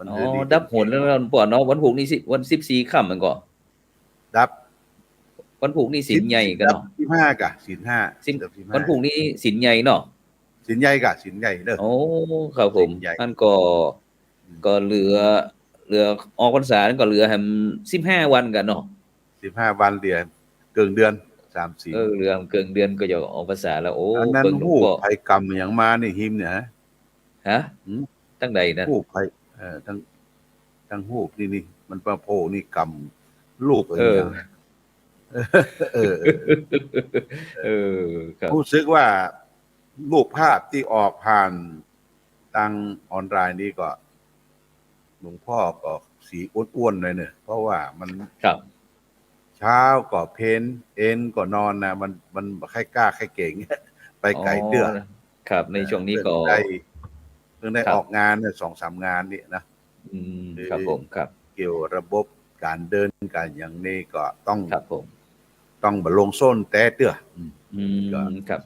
วันอ๋อเดือนดีดัเดือนเกตบหนแล้วเนาะปอเนาะวันพุกนี่สิวัน14ค่ำมันก็ดับวันพุกนี่ศีลใหญ่กันดับเนาะ15กะศีลห้าสินดับสิบวันห้าพุกนี่ศีลใหญ่เนาะศีลใหญ่กะศีลใหญ่เด้อโอ้ครับผมศีลใหญ่อันก็ก็เหลือออกพรรษานั่นก็เหลือแฮม15วันกันเนาะ15 วันเดือนเกินเดือน3ศีลเหลือเกินเดือนก็จะออกพรรษาแล้วโอ้อันนั้นเบิ่งหลวงฮู้พ่อภัยกรรมอย่างมานี่หิมเนี่ยฮะหืมตั้งใดนั่นฮู้ภัยทั้งฮู้นี่มันประโพนี่กรรมลูกเออ อย่างเออ เออครับรู้สึกว่ารูปภาพที่ออกผ่านทางออนไลน์นี่ก็หลวงพ่อก็สีอ้วนๆหน่อยเนี่ยเพราะว่ามัน ครับ เช้าก็เพนเอ็นก็นอนนะมันใครกล้าใครเก่ง ไปไกลเตื้อครับในช่วงนี้ก็ เพิ่งได้ออกงานเนี่ย2-3 งานนี่นะครับผมครับเกี่ยวระบบการเดินการอย่างนี้ก็ต้องครับผมต้องบลงส้นแต่เตื้อครับ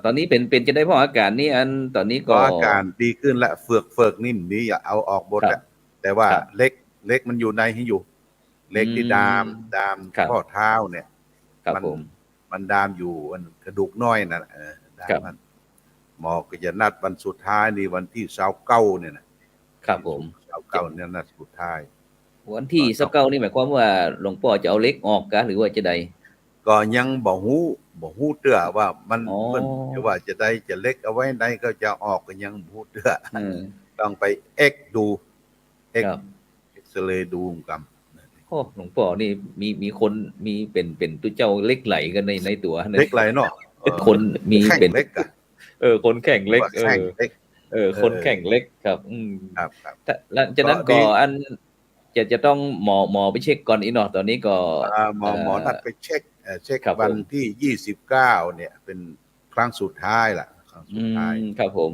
ตอนนี้เป็นจะได้เพราะอาการนี้อันตอนนี้ก็อาการดีขึ้นและเฟือกนิ่มนี้อย่าเอาออกบดแล้วแต่ว่าเล็กมันอยู่ในให้อยู่เล็กที่ดามข้อเท้าเนี่ยมันดามอยู่กระดูกน้อยนะดามมันหมอก็จะนัดวันสุดท้ายนี่วันที่29เนี่ยนะครับผม29เนี่ยนัดสุดท้ายวันที่29นี่หมายความว่าหลวงพ่อจะเอาเล็กออกกันหรือว่าจะใดก็ยังบ่ฮู้เตื้อว่ามันเพิ่นว่าจะได้จะเล็กเอาไว้ใดก็จะออกก็ยังบ่ฮู้เตื้อต้องไปเอ็กดูเอ็กซเรย์ดูกันโอ้หลวงพ่อนี่มีคนมีเป็นตัวเจ้าเล็กไหลกันในตัวเล็กไหลเนาะคนมีเป็นเล็กอ่ะคนแข่งเล็กคนแข่งเล็กครับครับหลังจากนั้นก็อันจะต้องหมอไปเช็คก่อนอีกเนาะตอนนี้ก็หมอนัดไปเช็ควันที่29เนี่ยเป็นครั้งสุดท้ายล่ะครั้งสุดท้ายครับผม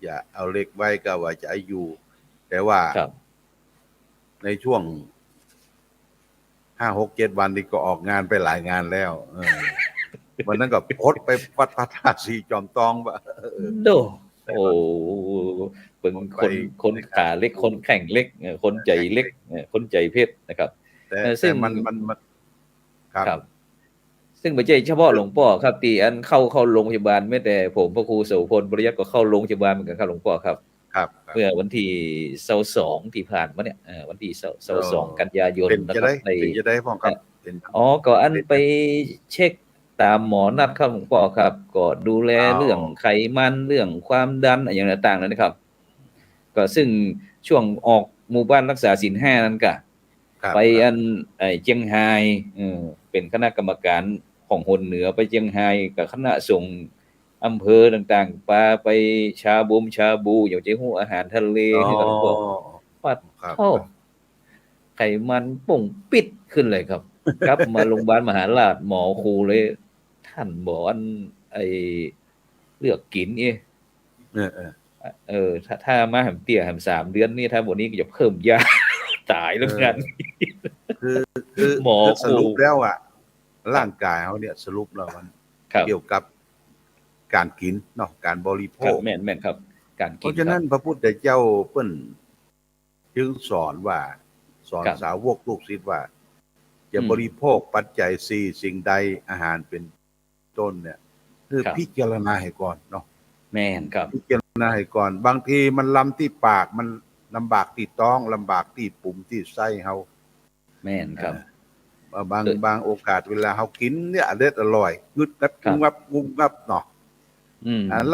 อย่าเอาเล็กไว้ก็ว่าจะอายุแต่ว่าในช่วง5-6-7 วันนี่ก็ออกงานไปหลายงานแล้ววันนั้นก็โพสไปวัดพระธาตุสีจอมทองว่าโอ้เป็นคนขาเล็กคนแข่งเล็กคนใจเล็กคนใจเพชรนะครับซึ่งมันครับซึ่งไม่ใช่เฉพาะหลวงพ่อครับตีอันเข้าโรงพยาบาลแม้แต่ผมพระครูโสพลปริยัติก็เข้าโรงพยาบาลเหมือนกันครับหลวงพ่อครับเมื่อวันที่22ที่ผ่านมาเนี่ยวันที่22กันยายนนะครับจะได้พ่อครับก็อันไปเช็คตามหมอนัดครับหลวงพ่อครับก็ดูแลเรื่องไขมันเรื่องความดันอย่างต่างๆนะครับก็ซึ่งช่วงออกหมู่บ้านรักษาศีล5นั้นก็ไปอันเจียงไฮ้เป็นคณะกรรมการของหนเหนือไปเจียงไฮ้กับคณะส่งอำเภอต่างๆไปชาบูอย่างเจ้าหูอาหารทะเลให้กับพวกปัดเข้าไขมันป่งปิดขึ้นเลยครับกลับมาโรงพยาบาลมหาราชหมอครูเลยท่านบอกอันเลือกกินถ้ามาแหมเตี้ยแหม3 เดือนนี่ถ้าวันนี้ก็จะเพิ่มยาตายแล้วกันคือหมอสรุปแล้วอ่ะร่างกายเขาเนี่ยสรุปแล้วมันเกี่ยวกับการกินเนาะการบริโภคแม่นครับการกินเพราะฉะนั้นพระพุทธเจ้าเปิ้นจึงสอนสาวกลูกศิษย์ว่าจะบริโภคปัจจัย4สิ่งใดอาหารเป็นต้นเนี่ยคือพิจารณาให้ก่อนเนาะแม่นครับพิจารณาให้ก่อนบางทีมันลำที่ปากมันลำบากที่ท้องลำบากที่ปุ่มที่ไส้เฮาแม่นครับบางโอกาสเวลาเฮากินเนี่ยอร่อยงึดงัดงุบเนาะ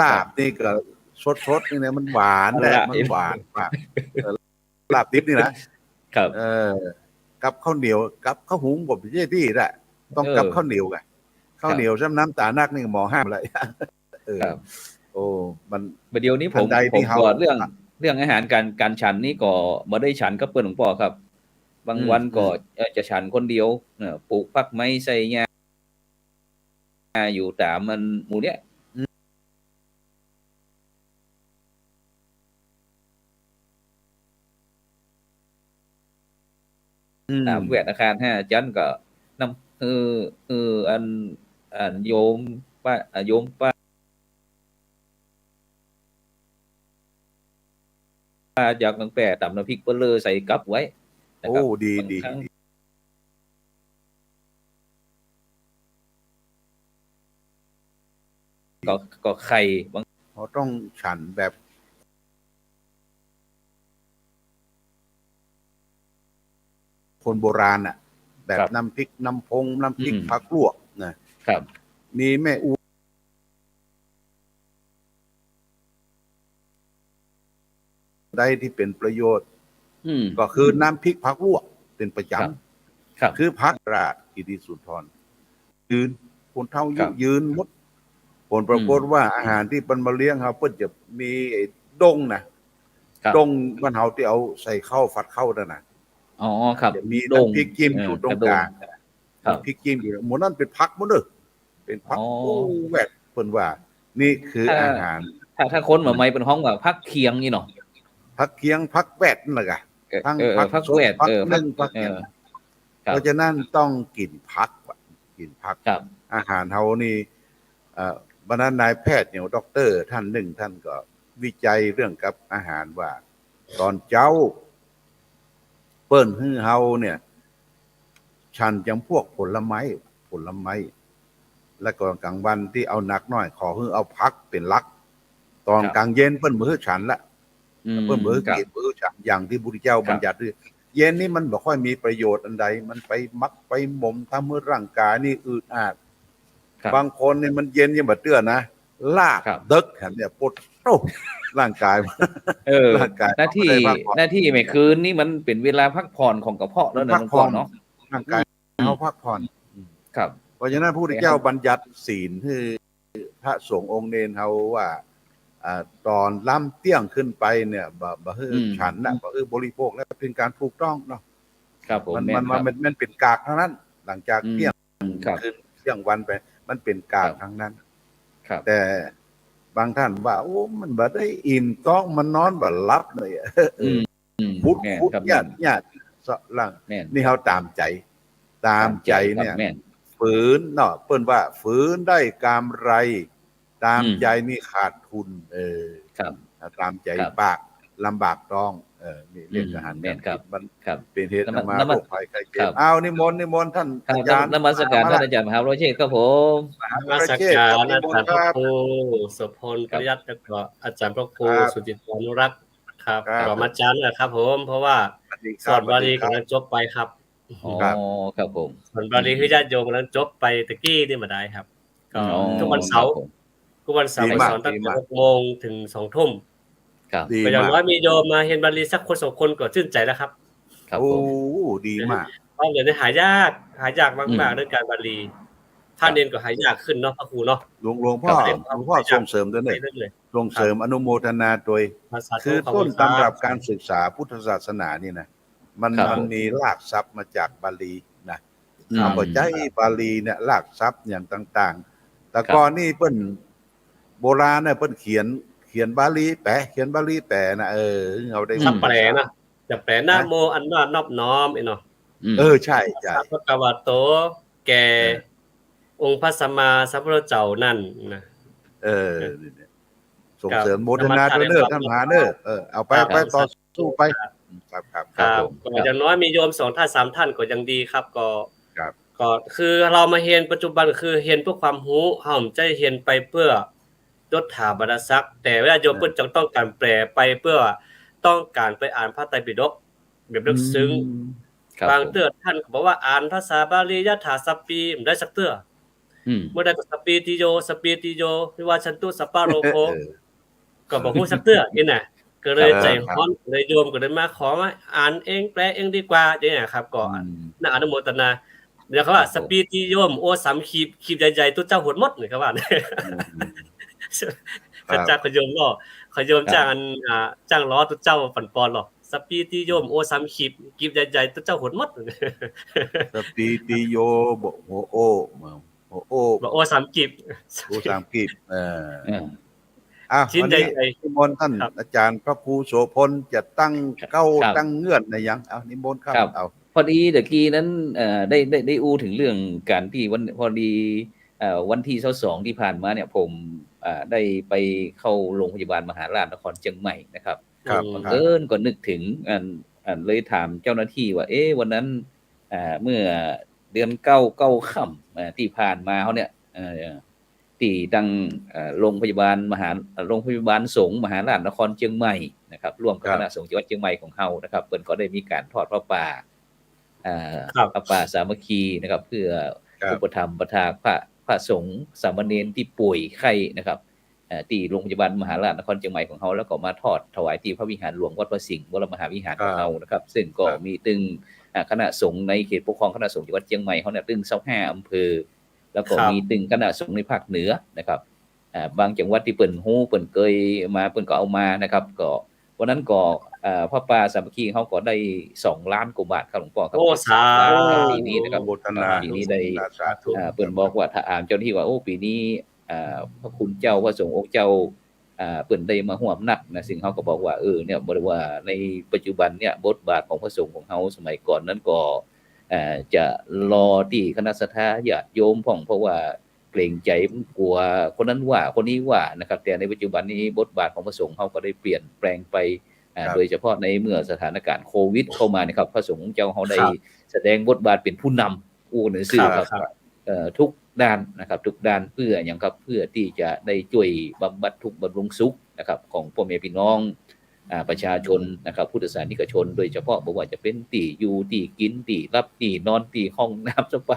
ลาบนี่ก็สดๆนี่นะมันหวานแหละมันหวานมากลาบดิบนี่นะครับกับข้าวเหนียวกับข้าวหุงบ่ใช่ที่ได้ต้องกับข้าวเหนียวไงข้าวเหนียวซ้ำน้ำตานักนี่หมอห้ามเลยโอ้มันเดี๋ยวนี้ผมก็เรื่องอาหารการฉันนี่ก็บ่ได้ฉันกับเปิ้นหลวงพ่อครับบางวันก็จะฉันคนเดียวปลูกผักไม้ใส่หญ้าอยู่ตามมันหมู่เนี้ยตามแวดอาคาร5จันก็นำอันโยมป้า จากบางแปรตำน้ำพริกเปลือใส่กับไว้นะ โอ้ ครับ ดี บาง ดี ครั้ง ดีก็ไข่บาง เราต้องฉันแบบคนโบราณอ่ะ แบบน้ำพริกน้ำพงน้ำพริกผักลวกนะครับ มีแม่อูได้ที่เป็นประโยชน์ก็คือน้ำพริกผักลวกเป็นประจำคือผักราชกิติสุนทรยืนคนเท่ายืนหมดผลปรากฏว่าอาหารที่เป็นมาเลี้ยงเขาเพิ่นจะมีไอ้ดงนะดงมันเขาที่เอาใส่ข้าวฟัดเข้านั่นนะอ๋อครับ จะมีน้ำพริกจิ้มอยู่ตรงกลาง ครับ พริกจิ้มอยู่หมดนั่นเป็นผักหมดเลยเป็นผักโอ้แวดเพิ่นว่า นี่คืออาหาร ถ้าคนมาไม่เป็นห้องว่าพักเคียงนี่เนาะ ผักเคียงผักแวดนั่นแหละกะทั้ง พักแวด ผักนึ่งผักเคียงเพราะฉะนั้นต้องกินผักกินผักอาหารเฮานี่บรรณานายแพทย์เนี่ยด็อกเตอร์ท่านหนึ่งท่านก็วิจัยเรื่องกับอาหารว่า ตอนเจ้าเปิ้นฮื้อเฮาเนี่ยฉันจำพวกผลไม้และก่อนกลางวันที่เอาหนักหน่อยขอฮื้อเอาพักเป็นหลัก ตอนกลางเย็นเปิ้นมื้อฉันละเปิ้นมื้อกินมื้อฉันอย่างที่พุทธเจ้าบัญญัติด้วยเย็นนี่มันบ่ค่อยมีประโยชน์อันใดมันไปมักไปหม่มทำให้ร่างกายนี่อืดอาดบางคนนี่มันเย็นยังบ่เตื้อนะลากดึกหั่นเนี่ยปวดโอ้ร่างกายร่างกายหน้าที่ไม่คืนนี่มันเป็นเวลาพักผ่อนของกระเพาะแล้วนะหลวงพ่อเนาะร่างกายเฮาพักผ่อน ครับเพราะฉะนั้นพระพุทธเจ้าบัญญัติศีลให้พระสงฆ์องค์เนรเฮาว่าตอนล้ำเตี้ยงขึ้นไปเนี่ยบ่ฮื้อฉันน่ะบ่ฮื้อบริโภคแล้วเป็นการถูกต้องเนาะครับผมมันเป็นกากทั้งนั้นหลังจากเที่ยงขึ้นเที่ยงวันไปมันเป็นกากทั้งนั้นแต่บางท่านว่าโอ้มันบ่ได้อิ่มท้องมันนอนบ่หลับเลยพุทธญาติสะลังนี่เฮาตามใจเนี่ยฝืนเนาะเปิ้นว่าฝืนได้กำไรตามใจนี่ขาดทุนครับตามใจปากลำบากต้องนี่เรียกอาหารมันเป็นเหตุมาโรคภัยไข้เจ็บเอานิมนต์ท่านอาจารย์นมัสการท่านอาจารย์มหาวิเชษฐ์ครับผมนมัสการอาจารย์พระครูโสพลปริยัติแล้วก็อาจารย์พระครูสุจิตวานุรักษ์ครับก็มาจารย์นะครับผมเพราะว่าสอนบาลีกำลังจบไปครับอ๋อครับผมสอนบาลีคือญาติโยมกำลังจบไปตะกี้นี่มาได้ครับก็ทุกวันเสาร์สอนตั้งแต่ 6:00 นถึง 2:00 นครับก็อย่างน้อยมีโยมมาเรียนบาลีสักคน2คนก็ชื่นใจแล้วครับโอ้ดีมากเพราะเดี๋ยวนี้หายากมากๆเรื่องการบาลีท่านเรียนก็หายากขึ้นเนาะพระครูเนาะหลวงพ่อส่งเสริมด้วยเนี่ยส่งเสริมอนุโมทนาโดยคือต้นตำรับการศึกษาพุทธศาสนานี่นะมันมีรากศัพท์มาจากบาลีนะเอาก็ใจบาลีเนี่ยรากศัพท์อย่างต่างๆแต่ก่อนนี่เปิ้นโบราณเนี่ยเปิ้นเขียนบาลีแปลนะเอาได้แปลนะจะแปลนะโมอันว่านอบน้อมเนาะใช่พระกวาโตแก่องค์พระสัมมาสัมพุทธเจ้านั่นนะส่งเสริมโมทนาด้วยเด้อท่านมหาเด้อเอาไปต่อสู้ไปครับก็อย่างน้อยมีโยม2ท่าน3ท่านก็ยังดีครับก็คือเรามาเรียนปัจจุบันคือเรียนเพื่อความรู้เฮาจะเรียนไปเพื่อยศถาบรรดาศักดิ์แต่เวลาโยมเพิ่นจะต้องการแปลไปเพื่อต้องการไปอ่านพระไตรปิฎกแบบลึกซึ้งบางเทื่อท่านก็บอกว่าอ่านภาษาบาลียถาสัพปีไม่ได้สักเทื่อเมื่อใดก็สัพปีติโยวิวาชันตุสัพพะโรโคก็บ่ฮู้สักเทื่อนี่น่ะก็เลยใจร้อนเลยโยมก็เลยมาขอว่าอ่านเองแปลเองดีกว่าอย่างเงี้ยครับก็น่าอนุโมทนาเดี๋ยวเขาว่าสปีติโยมโอสามขีบใหญ่ๆตัวเจ้าหดหมดนี่ครับว่าพระเจ้าขยมล้อขยมจ้างล้อตัวเจ้าปั่นปอนหรอกสปีติโยมโอสามขีบใหญ่ๆตัวเจ้าหดหมดสปีติโยบ่โอสามขีบชิ้นใหญ่ๆนิมนต์ท่านอาจารย์พระครูโสพลจะตั้งตั้งเงื่อนในยังเอานิมนต์ครับเอาพอดีตะกี้นั้นได้อู้ถึงเรื่องการที่พอดีวันที่22ที่ผ่านมาเนี่ยผมได้ไปเข้าโรงพยาบาลมหาราชนครเชียงใหม่นะครับ ครับ บังเอิญก็นึกถึงเลยถามเจ้าหน้าที่ว่าวันนั้นเมื่อเดือน9ค่ำที่ผ่านมาเขาเนี่ยที่ดังโรงพยาบาลสงฆ์มหาราชนครเชียงใหม่นะครับร่วมกับคณะสงฆ์จังหวัดเชียงใหม่ของเฮานะครับเพิ่นก็ได้มีการทอดพระป่าพระป่าสามัคคีนะครับเพื่ออุปถัมภ์ประทานพระสงฆ์สามเณรที่ป่วยไข้นะครับที่โรงพยาบาลมหาราชนครเชียงใหม่ของเฮาแล้วก็มาทอดถวายที่พระวิหารหลวงวัดพระสิงห์วรมหาวิหารของเฮานะครับซึ่งก็มีตึงคณะสงฆ์ในเขตปกครองคณะสงฆ์จังหวัดเชียงใหม่เฮาเนี่ยตึง25อำเภอแล้วก็มีตึงคณะสงฆ์ในภาคเหนือนะครับบางจังหวัดที่เปิ้นฮู้เปิ้นเคยมาเปิ้นก็เอามานะครับก็วันนั้นก็พระป่าสามัคคีเฮาก็ได้2ล้านกว่าบาทครับหลวงพ่อครับโอ้สาธุปีนี้นะครับปีนี้ได้เปิ้นบอกว่าถ้าอ่านเจ้าหน้าที่ว่าปีนี้พระคุณเจ้าพระสงฆ์องค์เจ้าเปิ้นได้มาร่วมนักนะซึ่งเฮาก็บอกว่าเนี่ยบ่ได้ว่าในปัจจุบันเนี่ยบทบาทของพระสงฆ์ของเฮาสมัยก่อนนั้นก็จะรอที่คณะศรัทธาญาติโยมเพราะว่าเกรงใจกลัวคนนั้นว่าคนนี้ว่านะครับแต่ในปัจจุบันนี้บทบาทของพระสงฆ์เฮาก็ได้เปลี่ยนแปลงไปโดยเฉพาะในเมื่อสถานการณ์โควิดเข้ามานะครับพระสงฆ์เจ้าเฮาได้แสดงบทบาทเป็นผู้นำอู้หนังสือครับทุกด้านนะครับทุกด้านเพื่ออย่างครับเพื่อที่จะได้ช่วยบำบัดทุกข์บำรุงสุขนะครับของพ่อแม่พี่น้องประชาชนนะครับพุทธศาสนิกชนโดยเฉพาะบ่ว่าจะเป็นที่อยู่ที่กินที่รับที่นอนที่ห้องน้ำสปา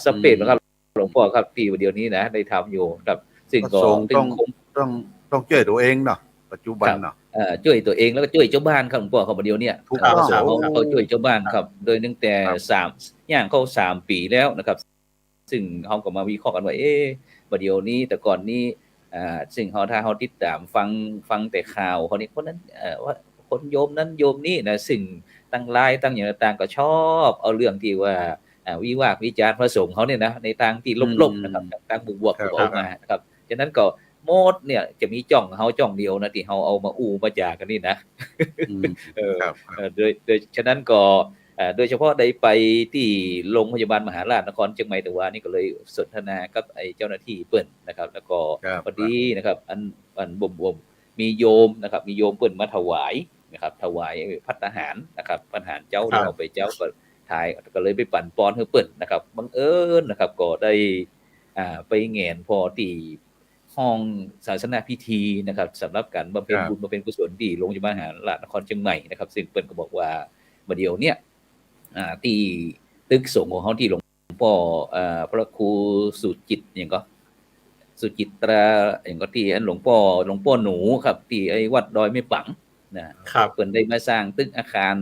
สเปซนะครับหลวงพ่อครับที่เดี๋ยวนี้นะได้ทำอยู่ครับซึ่งก็ต้องช่วยตัวเองเนาะปัจจุบันเนาะช่วยตัวเองแล้วก็ช่วยเจ้าบ้านครับหลวงพ่อครับเดี๋ยวนี้เขาช่วยเจ้าบ้านครับโดยตั้งแต่3ย่างเข้า3ปีแล้วนะครับซึ่งเฮาก็มาวิเคราะห์กันว่าบัดเดี๋ยวนี้แต่ก่อนนี้ซึ่งถ้าเฮาติดตามฟังแต่ข่าวคนนี้คนนั้นว่าคนโยมนั้นโยมนี้นะซึ่งตั้งหลายตั้งอย่างต่างก็ชอบเอาเรื่องที่ว่าวิพากษ์วิจารณ์พระสงฆ์เฮาเนี่ยนะในทางที่ลบๆนะครับทางบวกๆออกมานะครับฉะนั้นก็โมดเนี่ยจะมีจ้องเฮาจ้องเดียวนะที่เฮาเอามามาจากันนี่นะโดยฉะนั้นก็โดยเฉพาะได้ไปที่โรงพยาบาลมหาราชนครเชียงใหม่แต่ว่านี่ก็เลยสนทนากับไอ้เจ้าหน้าที่เปิ้นนะครับแล้วก็พอดีนะครับอันบ่มมีโยมนะครับมีโยมเปิ้นมาถวายนะครับถวายภัตตาหารนะครับภัตตาหารเจ้าเอาไปเจ้าก็ถ่ายก็เลยไปปั่นปอนให้เปิ้นนะครับบังเอิญนะครับก็ได้ไปแหงนพอที่ห้องศาสนาพิธีนะครับสำหรับการบำเพ็ญบุญบำเพ็ญกุศลที่โรงพยาบาลมหาราชนครเชียงใหม่นะครับซึ่งเปิ้นก็บอกว่าบัดเดี๋ยวเนี้ยที่ตึกสงฆ์ของเฮาที่หลวงพ่อพระครูสุจิตอย่างก็สุจิตราอย่างก็ที่หลวงพ่อหนูครับที่ไอ้วัดดอยแม่ปังนะครับเพิ่นได้มาสร้างตึกอาคาร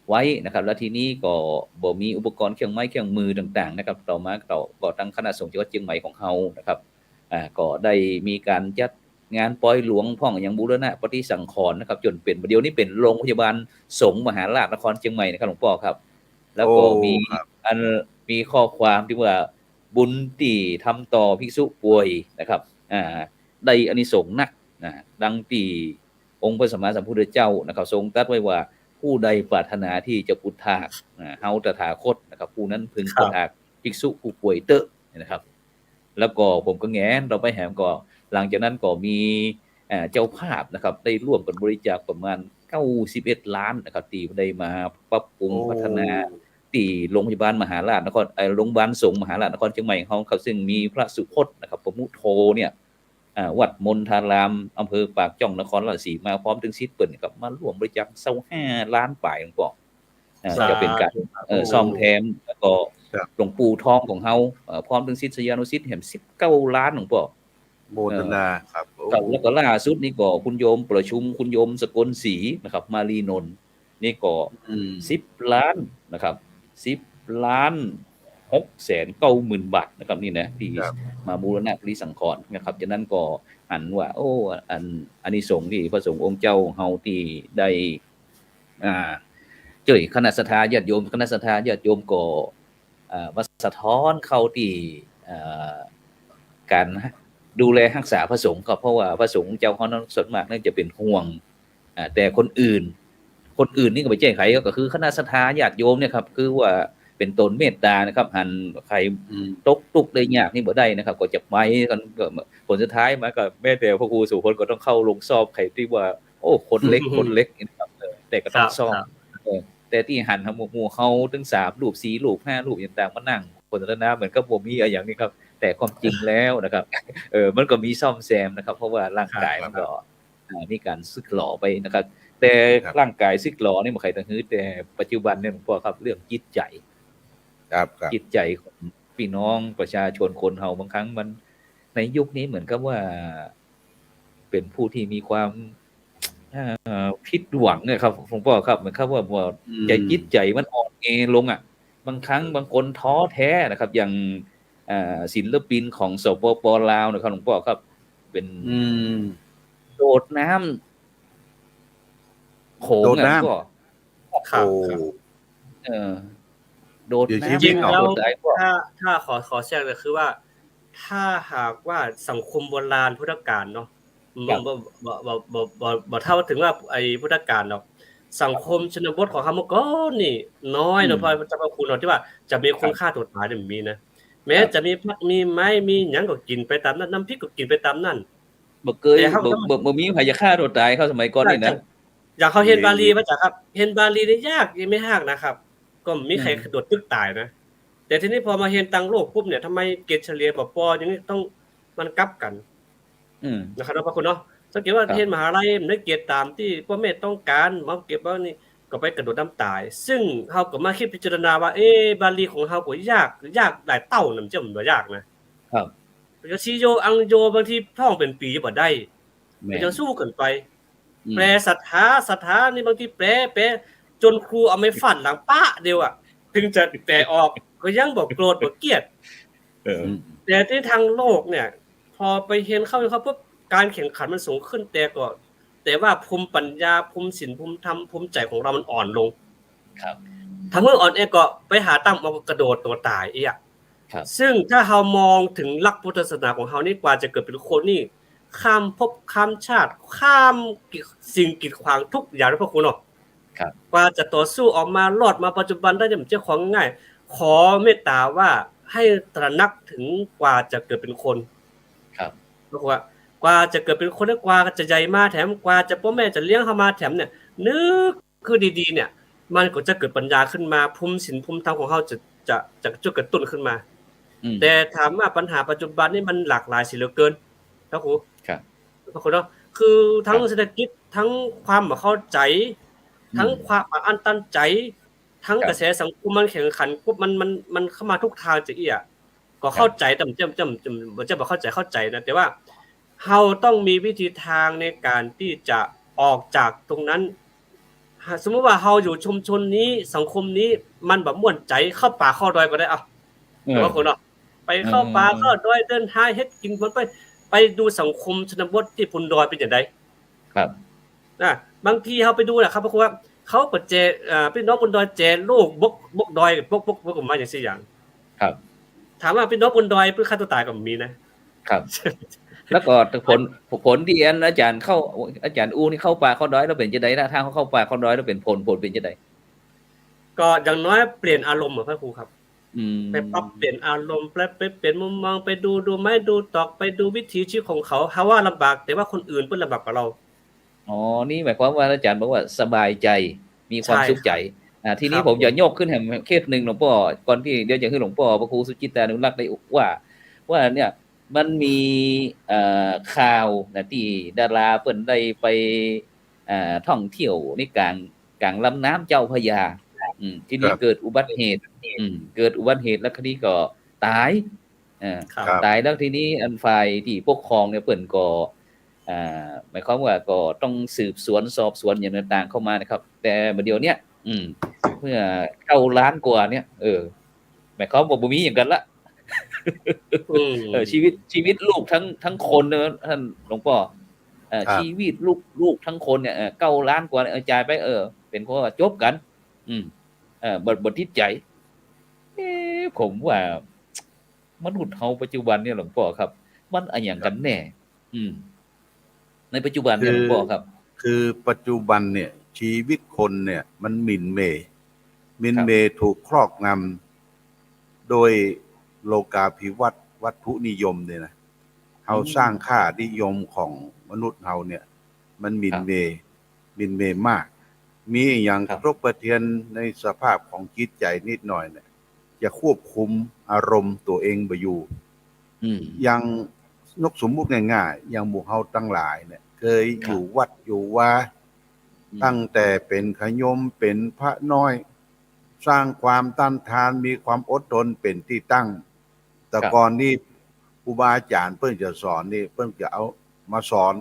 ไว้นะครับแล้วทีนี้ก็บ่มีอุปกรณ์เครื่องไม้เครื่องมือต่างๆนะครับต่อมาก็ทางคณะสงฆ์จังหวัดเชียงใหม่ของเฮานะครับก็ได้มีการจัดงานปล่อยหลวงพ่องอย่างบูรณะปฏิสังขรณ์นะครับจนเป็นเดี๋ยวนี้เป็นโรงพยาบาลสงฆ์มหาราชนครเชียงใหม่นะครับหลวงพ่อครับแล้วก็มีข้อความที่ว่าบุญที่ทำต่อภิกษุป่วยนะครับได้อานิสงส์นักดังที่องค์พระสัมมาสัมพุทธเจ้านะครับทรงตรัสไว้ว่าผู้ใดปรารถนาที่จะพุทธะเฮาตถาคตนะครับผู้นั้นพึงพุทธะภิกษุผู้ป่วยเตอะนะครับแล้วก็ผมก็แง้นเราไปแหมก็หลังจากนั้นก็มีเจ้าภาพนะครับได้ร่วมกันบริจาคประมาณ91ล้านนะครับที่ได้มาปรับปรุงพัฒนาที่โรงพยาบาลมหาราชนครโรงพยาบาลสงฆ์มหาราชนครเชียงใหม่ของเขาซึ่งมีพระสุพจน์นะครับปมุโทเนี่ยวัดมนทารามอำเภอปากจ่องนครราชสีมาพร้อมถึงศิษย์เปิ้นครับมาร่วมบริจาค25ล้านปลายหลวงพ่อจะเป็นการซ่อมแซมแล้วก็หลวงปู่ทองของเฮาพร้อมถึงศิษยานุศิษย์แห่ง19ล้านหลวงพ่อโมทนาครับแล้วก็ล่าสุดนี่ก็คุณโยมประชุมคุณโยมสกลศรีนะครับมารีนนท์นี่ก็10ล้านนะครับ10ล้าน690,000 บาทนะครับนี่นะที่มาบูรณะปฏิสังขรณ์นะครับฉะนั้นก็หันว่าอานิสงส์ที่พระสงฆ์องค์เจ้าเฮาที่ได้ช่วยคณะศรัทธาญาติโยมคณะศรัทธาญาติโยมก็มาสะท้อนเข้าที่การดูแลรักษาพระสงฆ์ก็เพราะว่าพระสงฆ์เจ้าเฮานั้นส่วนมากน่าจะเป็นห่วงแต่คนอื่นนี่ก็ไม่ใช่ใครก็คือคณะศรัทธาญาติโยมเนี่ยครับคือว่าเป็นตนเมตตานะครับหันใครตกทุกข์ได้ยากนี่บ่ได้นะครับก็จะไปกันผลสุดท้ายมาก็แม้แต่พระครูสุพจน์ก็ต้องเข้าลงสอบใครที่ว่า โอ้คนเล็กนะครับแต่ก็ต้องซ่อมแต่ที่หันทำหมู่เฮาถึง3รูป4รูป5รูปอย่างต่างมานั่งสนทนาเหมือนกับบ่มีอะไรอย่างนี้ครับแต่ความจริงแล้วนะครับมันก็มีซ่อมแซมนะครับเพราะว่าร่างกายมันก็มีการสึกหรอไปนะครับแต่ร่างกายสึกหรอนี่บ่ใครต้องฮือแต่ปัจจุบันเนี่ยหลวงพ่อครับเรื่องจิตใจครับจิตใจของพี่น้องประชาชนคนเฮาบางครั้งมันในยุคนี้เหมือนกับว่าเป็นผู้ที่มีความผิดหวังนะครับหลวงพ่อครับเหมือนกับว่าใจจิตใจมันอ่อนแอลงบางครั้งบางคนท้อแท้นะครับอย่างศิลปินของสปป.ลาวนะครับหลวงพ่อครับเป็นโดดน้ำโขงก็ครับโดดน้ำ จริงแล้วถ้าขอแทรกเลยคือว่าถ้าหากว่าสังคมโบราณพุทธกาลเนาะบ่เท่าถึงว่าไอ้พุทธกาลหรอกสังคมชนบทของเฮาเมื่อก่อนนี่น้อยเนาะพอจะมาคูณเนาะที่ว่าจะมีคนฆ่าตัวตายมีนะแม้จะมีผักมีไม้มีหยังก็กินไปตามนั้นน้ำพริกก็กินไปตามนั้นบ่เคยบ่มีไผจะฆ่าตัวตายเขาสมัยก่อนนี่นะอย่างเขาเห็นบาลีมาจ้ะครับเห็นบาลีนี่ยากยังไม่ยากนะครับก็มีใครโดดตึกตายนะแต่ทีนี้พอมาเห็นตังโลกปุ๊บเนี่ยทำไมเกรดเฉลี่ยปปอย่างนี้ต้องมันกลับกันนะครับพระคุณเนาะสังเกตว่าเรียนมหาลัยมันได้เกรดตามที่พ่อแม่ต้องการมาเก็บว่านี่ก็ไปกระโดดน้ำตายซึ่งเฮาก็มาคิดพิจารณาว่าบาลีของเฮาก็ยากหลายเต้านั่นจะมันบ่ยากนะครับจะซีโยอังโยบางทีท่องเป็นปีบ่ได้มันจะสู้กันไปแปลศรัทธานี่บางทีแปลจนครูเอาไม้ฟาดหลังป๊ะเดียวถึงจะแปลออกก็ยังบ่โกรธบ่เกลียดแต่ที่ทางโลกเนี่ยพอไปเห็นเข้าปุ๊บการแข่งขันมันสูงขึ้นแต่ว่าภูมิปัญญาภูมิศิลป์ภูมิธรรมภูมิใจของเรามันอ่อนลงครับถ้าเมื่ออ่อนก็ไปหาตั้งเอากระโดดตัวตายครับซึ่งถ้าเฮามองถึงหลักพุทธศาสนาของเฮานี่กว่าจะเกิดเป็นคนนี่ข้ามภพข้ามชาติข้ามสิ่งกีดขวางทุกอย่างนะพ่อครูเนาะครับกว่าจะต่อสู้ออกมารอดมาปัจจุบันได้อย่างเจ้าของง่ายขอเมตตาว่าให้ตระหนักถึงกว่าจะเกิดเป็นคนครับเพราะว่ากว่าจะเกิดเป็นคนกว่าจะใหญ่มาแถมกว่าจะพ่อแม่จะเลี้ยงเฮามาแถมเนี่ยนึกคือดีๆเนี่ยมันก็จะเกิดปัญญาขึ้นมาภูมิศิลป์ภูมิธรรมของเฮาจะจุดกระตุ้นขึ้นมาแต่ถามว่าปัญหาปัจจุบันนี่มันหลากหลายสิเหลือเกินครับครูครับบางคนเนาะคือทั้งเศรษฐกิจทั้งความเข้าใจทั้งความอันตันใจทั้งกระแสสังคมมันแข่งขันปุ๊บมันเข้ามาทุกทางจะก็เข้าใจแต่บ่เข้าใจนะแต่ว่าเฮาต้องมีวิธีทางในการที่จะออกจากตรงนั้นสมมุติว่าเฮาอยู่ชุมชนนี้สังคมนี้มันแบบม่วนใจเข้าป่าเข้าดอยก็ได้บางคนเนาะไปเข้าป่าเข้าดอยเดินทางเฮ็ดกินมันไปดูสังคมชนบทที่พุ่นดอยเป็นจังได๋ครับบางทีเฮาไปดูนะครับเพราะว่าเขาก็แจพี่น้องบนดอยแจลูกบกดอยบกมาอย่างซี่อย่างครับถามว่าพี่น้องบนดอยเพิ่นฆ่าตัวตายก็มีนะครับแล้วก็ผลที่อาจารย์อูนี่เข้าป่าเข้าดอยแล้วเป็นจังได๋นะทางเขาเข้าป่าเข้าดอยแล้วเป็นผลเป็นจังได๋ก็อย่างน้อยเปลี่ยนอารมณ์พระครูครับไปปรับเปลี่ยนอารมณ์ไปเปลี่ยนมุมมองไปดูไม้ดูตอกไปดูวิถีชีวิตของเขาเฮาว่าลำบากแต่ว่าคนอื่นเพิ่นลำบากกว่าเรานี่หมายความว่าอาจารย์บอกว่าสบายใจมีความสุขใจทีนี้ผมจะยกขึ้นให้เคสนึงหลวงพ่อก่อนที่เดี๋ยวจะให้หลวงพ่อพระครูสุจิตานุรักษ์ได้ว่าเนี่ยมันมีข่าวนะที่ดาราเพิ่นได้ไปท่องเที่ยวในกลางลำน้ำเจ้าพระยาที่นี่เกิดอุบัติเหตุแล้วคดีก็ตายตายแล้วทีนี้อันฝ่ายที่ปกครองเนี่ยเพิ่นก็หมายความว่าก็ต้องสืบสวนสอบสวนอย่างต่างๆเข้ามานะครับแต่เดี๋ยวเนี้ยเมื่อเข้าล้านกว่าเนี่ยหมายความว่าบ่มีหยังกันละชีวิตลูกทั้งคนเนอะท่านหลวงพ่อชีวิตลูกทั้งคนเนี่ย9ล้านกว่าจ่ายไปเป็นเพราะว่าจบกันบ่ทิศใจผมว่ามนุษย์เฮาปัจจุบันเนี่ยหลวงพ่อครับมันอะไรอย่างกันแน่ในปัจจุบันเนี่ยหลวงพ่อครับคือปัจจุบันเนี่ยชีวิตคนเนี่ยมันหมิ่นเมถูกครอบงำโดยโลกาภิวัตถุนิยมเนี่ยนะเฮาสร้างค่านิยมของมนุษย์เฮาเนี่ยมันหมิ่นเม มินเมมากมีอย่าง ครับ กระทบกระเทือนในสภาพของจิตใจนิดหน่อยเนี่ยจะควบคุมอารมณ์ตัวเองบ่อยู่อย่างนกสมมุติง่ายๆอย่างหมู่เฮาตั้งหลายเนี่ยเคยอยู่วัดอยู่ว่าตั้งแต่เป็นขยมเป็นพระน้อย สร้างความต้านทานมีความอดทนเป็นที่ตั้ง แต่ก่อนนี้ครูบาอาจารย์เพิ่นจะสอนนี่เพิ่นจะเอามาสอน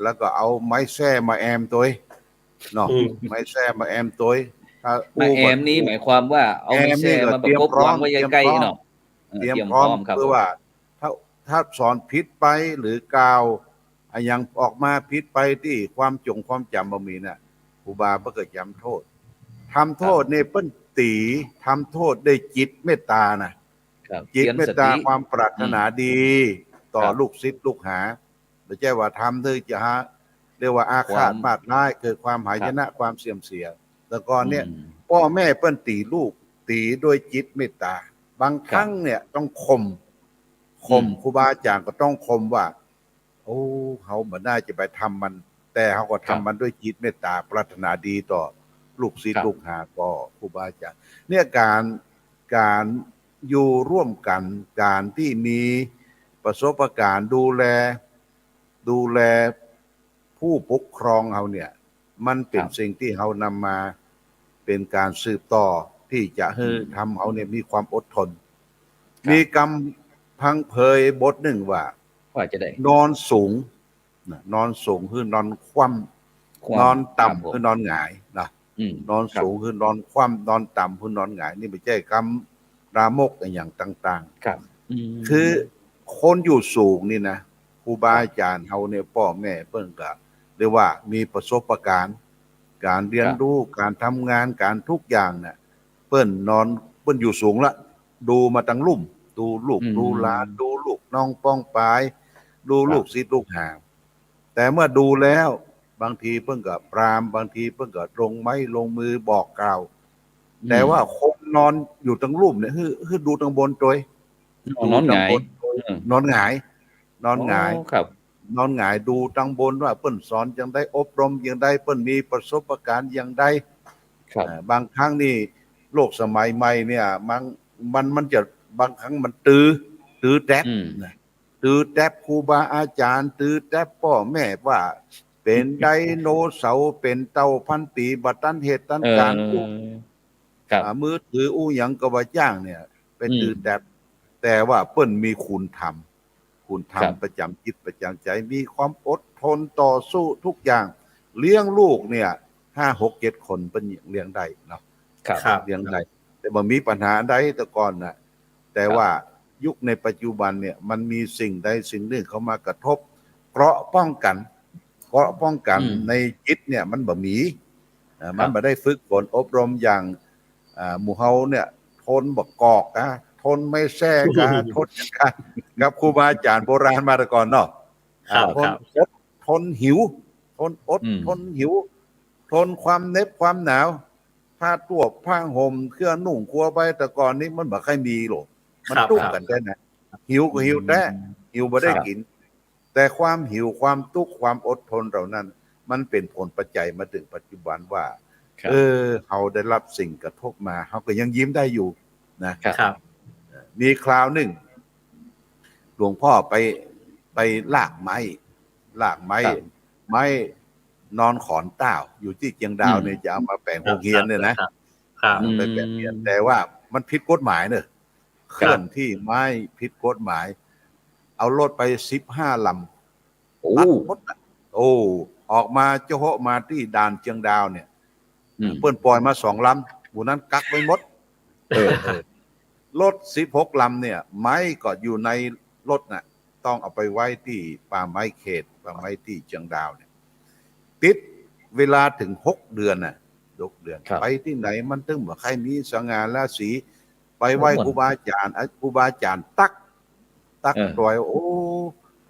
แล้วก็เอาไม้แส้มาแอมตัวเนาะไม้แส้มาแอมตัวถ้า มาแอมนี้หมายความว่าเอาไม้แส้มาประกบวางไว้ใกล้ๆเนาะเตรียมพร้อมเพื่อว่าถ้าสอนผิดไปหรือกล่าวอย่างออกมาผิดไปที่ความจำบ่มีน่ะครูบาเพิ่นก็ย้ำโทษทำโทษนี่เปิ้นตีทำโทษด้วยจิตเมตตานะจิตเมตตาความปรารถนาดีต่อลูกศิษย์ลูกหาไม่ใช่ว่าทำเพื่อจะเรียกว่าอาฆาตมาดร้ายเกิดความหายนะความเสื่อมเสียแต่ก่อนเนี่ยพ่อแม่เปิ้นตีลูกตีด้วยจิตเมตตาบางครั้งเนี่ยต้องข่มครูบาอาจารย์ก็ต้องข่มว่าโอ้เขาบ่น่าจะไปทำมันแต่เขาก็ทำมันด้วยจิตเมตตาปรารถนาดีต่อลูกศิษย์ลูกหาก็ครูบาอาจารย์เนี่ยการอยู่ร่วมกันการที่มีประสบการณ์ดูแลผู้ปกครองเขาเนี่ยมันเป็นสิ่งที่เขานำมาเป็นการสืบต่อที่จะให้ทำเขาเนี่ยมีความอดทนมีคำพังเพยบทหนึ่งว่าจะได้นอนสูงคือนอนคว่ำนอนต่ำคือนอนหงายนะนอนสูงคือนอนคว่ำนอนต่ำคือนอนหงายนี่ไม่ใช่คำรามกอย่างต่างๆคือคนอยู่สูงนี่นะครูบาอาจารย์เฮาเนี่ยพ่อแม่เพิ่นก็เรียกว่ามีประสบการณ์การเรียนรู้การทำงานการทุกอย่างเนี่ยเปิ้นอยู่สูงละดูมาตั้งลุ่มดูลูกดูหลานดูลูกน้องป้องปายดูลูกศิษย์ลูกหาแต่เมื่อดูแล้วบางทีเพิ่นก็ปรามบางทีเพิ่นก็ลงไม้ลงมือบอกกล่าวแต่ว่าคนนอนอยู่ตั้งลุ่มเนี่ยคือดูตั้งบนตัวนอนหงายนอนหงายดูตั้งบนว่าเปิ้นสอนยังได้อบรมยังได้เปิ้นมีประสบการณ์ยังได้บางครั้งนี่โลกสมัยใหม่เนี่ยมันจะบางครั้งมันตื้อแต๊บครูบาอาจารย์ตื้อแต๊บพ่อแม่ว่าเป็นไดโนเสาร์เป็นเต่าพันปีบัดตันเหตุตันการมือถือหยังก็ว่าจ้างเนี่ยเป็นตื้อแต๊บแต่ว่าเปิ้นมีคุณธรรมประจำจิตประจำใจมีความอดทนต่อสู้ทุกอย่างเลี้ยงลูกเนี่ย5 6 7 คนเป็นเลี้ยงได้เนาะเลี้ยงได้แต่บ่มีปัญหาใดแต่ก่อนน่ะแต่ว่ายุคในปัจจุบันเนี่ยมันมีสิ่งใดสิ่งหนึ่งเข้ามากระทบเพราะป้องกันในจิตเนี่ยมันบ่มีมันบ่ได้ฝึกฝนอบรมอย่างหมู่เฮาเนี่ยทนบ่กอกทนไม่แท้กะทนกันกับครูบาอาจารย์โบราณมาแต่ก่อนเนาะทนหิวทนทนหิวทนความเหน็บความหนาวผ้าตัวผ้าห่มเครื่องนุ่งครัวไปแต่ก่อนนี้มันบ่ค่อยมีหรอกมันตุ้มกันได้นะหิวก็หิวแต่หิวบ่ได้กินแต่ความหิวความทุกข์ความอดทนเหล่านั้นมันเป็นผลปัจจัยมาถึงปัจจุบันว่าเขาได้รับสิ่งกระทบมาเขาก็ยังยิ้มได้อยู่นะครับมีคราวหนึ่งหลวงพ่อไปลากไม้นอนขอนต้าวอยู่ที่เชียงดาวเนี่ยจะเอามาแปลงโรงเรียนเนี่ยนะไปแปลงเรียนแต่ว่ามันผิดกฎหมายเนอะเคลื่อนที่ไม้ผิดกฎหมายเอารถไป15 ลำตัดหมดออกมาเจ้าเหาะมาที่ด่านเชียงดาวเนี่ยเปิ้นปล่อยมา2 ลำหมู่นั้นกักไว้หมดรถ16 ลำเนี่ยไม้ก็อยู่ในรถน่ะต้องเอาไปไว้ที่ป่าไม้เขตป่าไม้ที่เชียงดาวเนี่ยติดเวลาถึง6 เดือนน่ะ6 เดือนไปที่ไหนมันตึงบ่ใครมีสง่าราศีไปไหว้ครูบาอาจารย์ตักปล่อย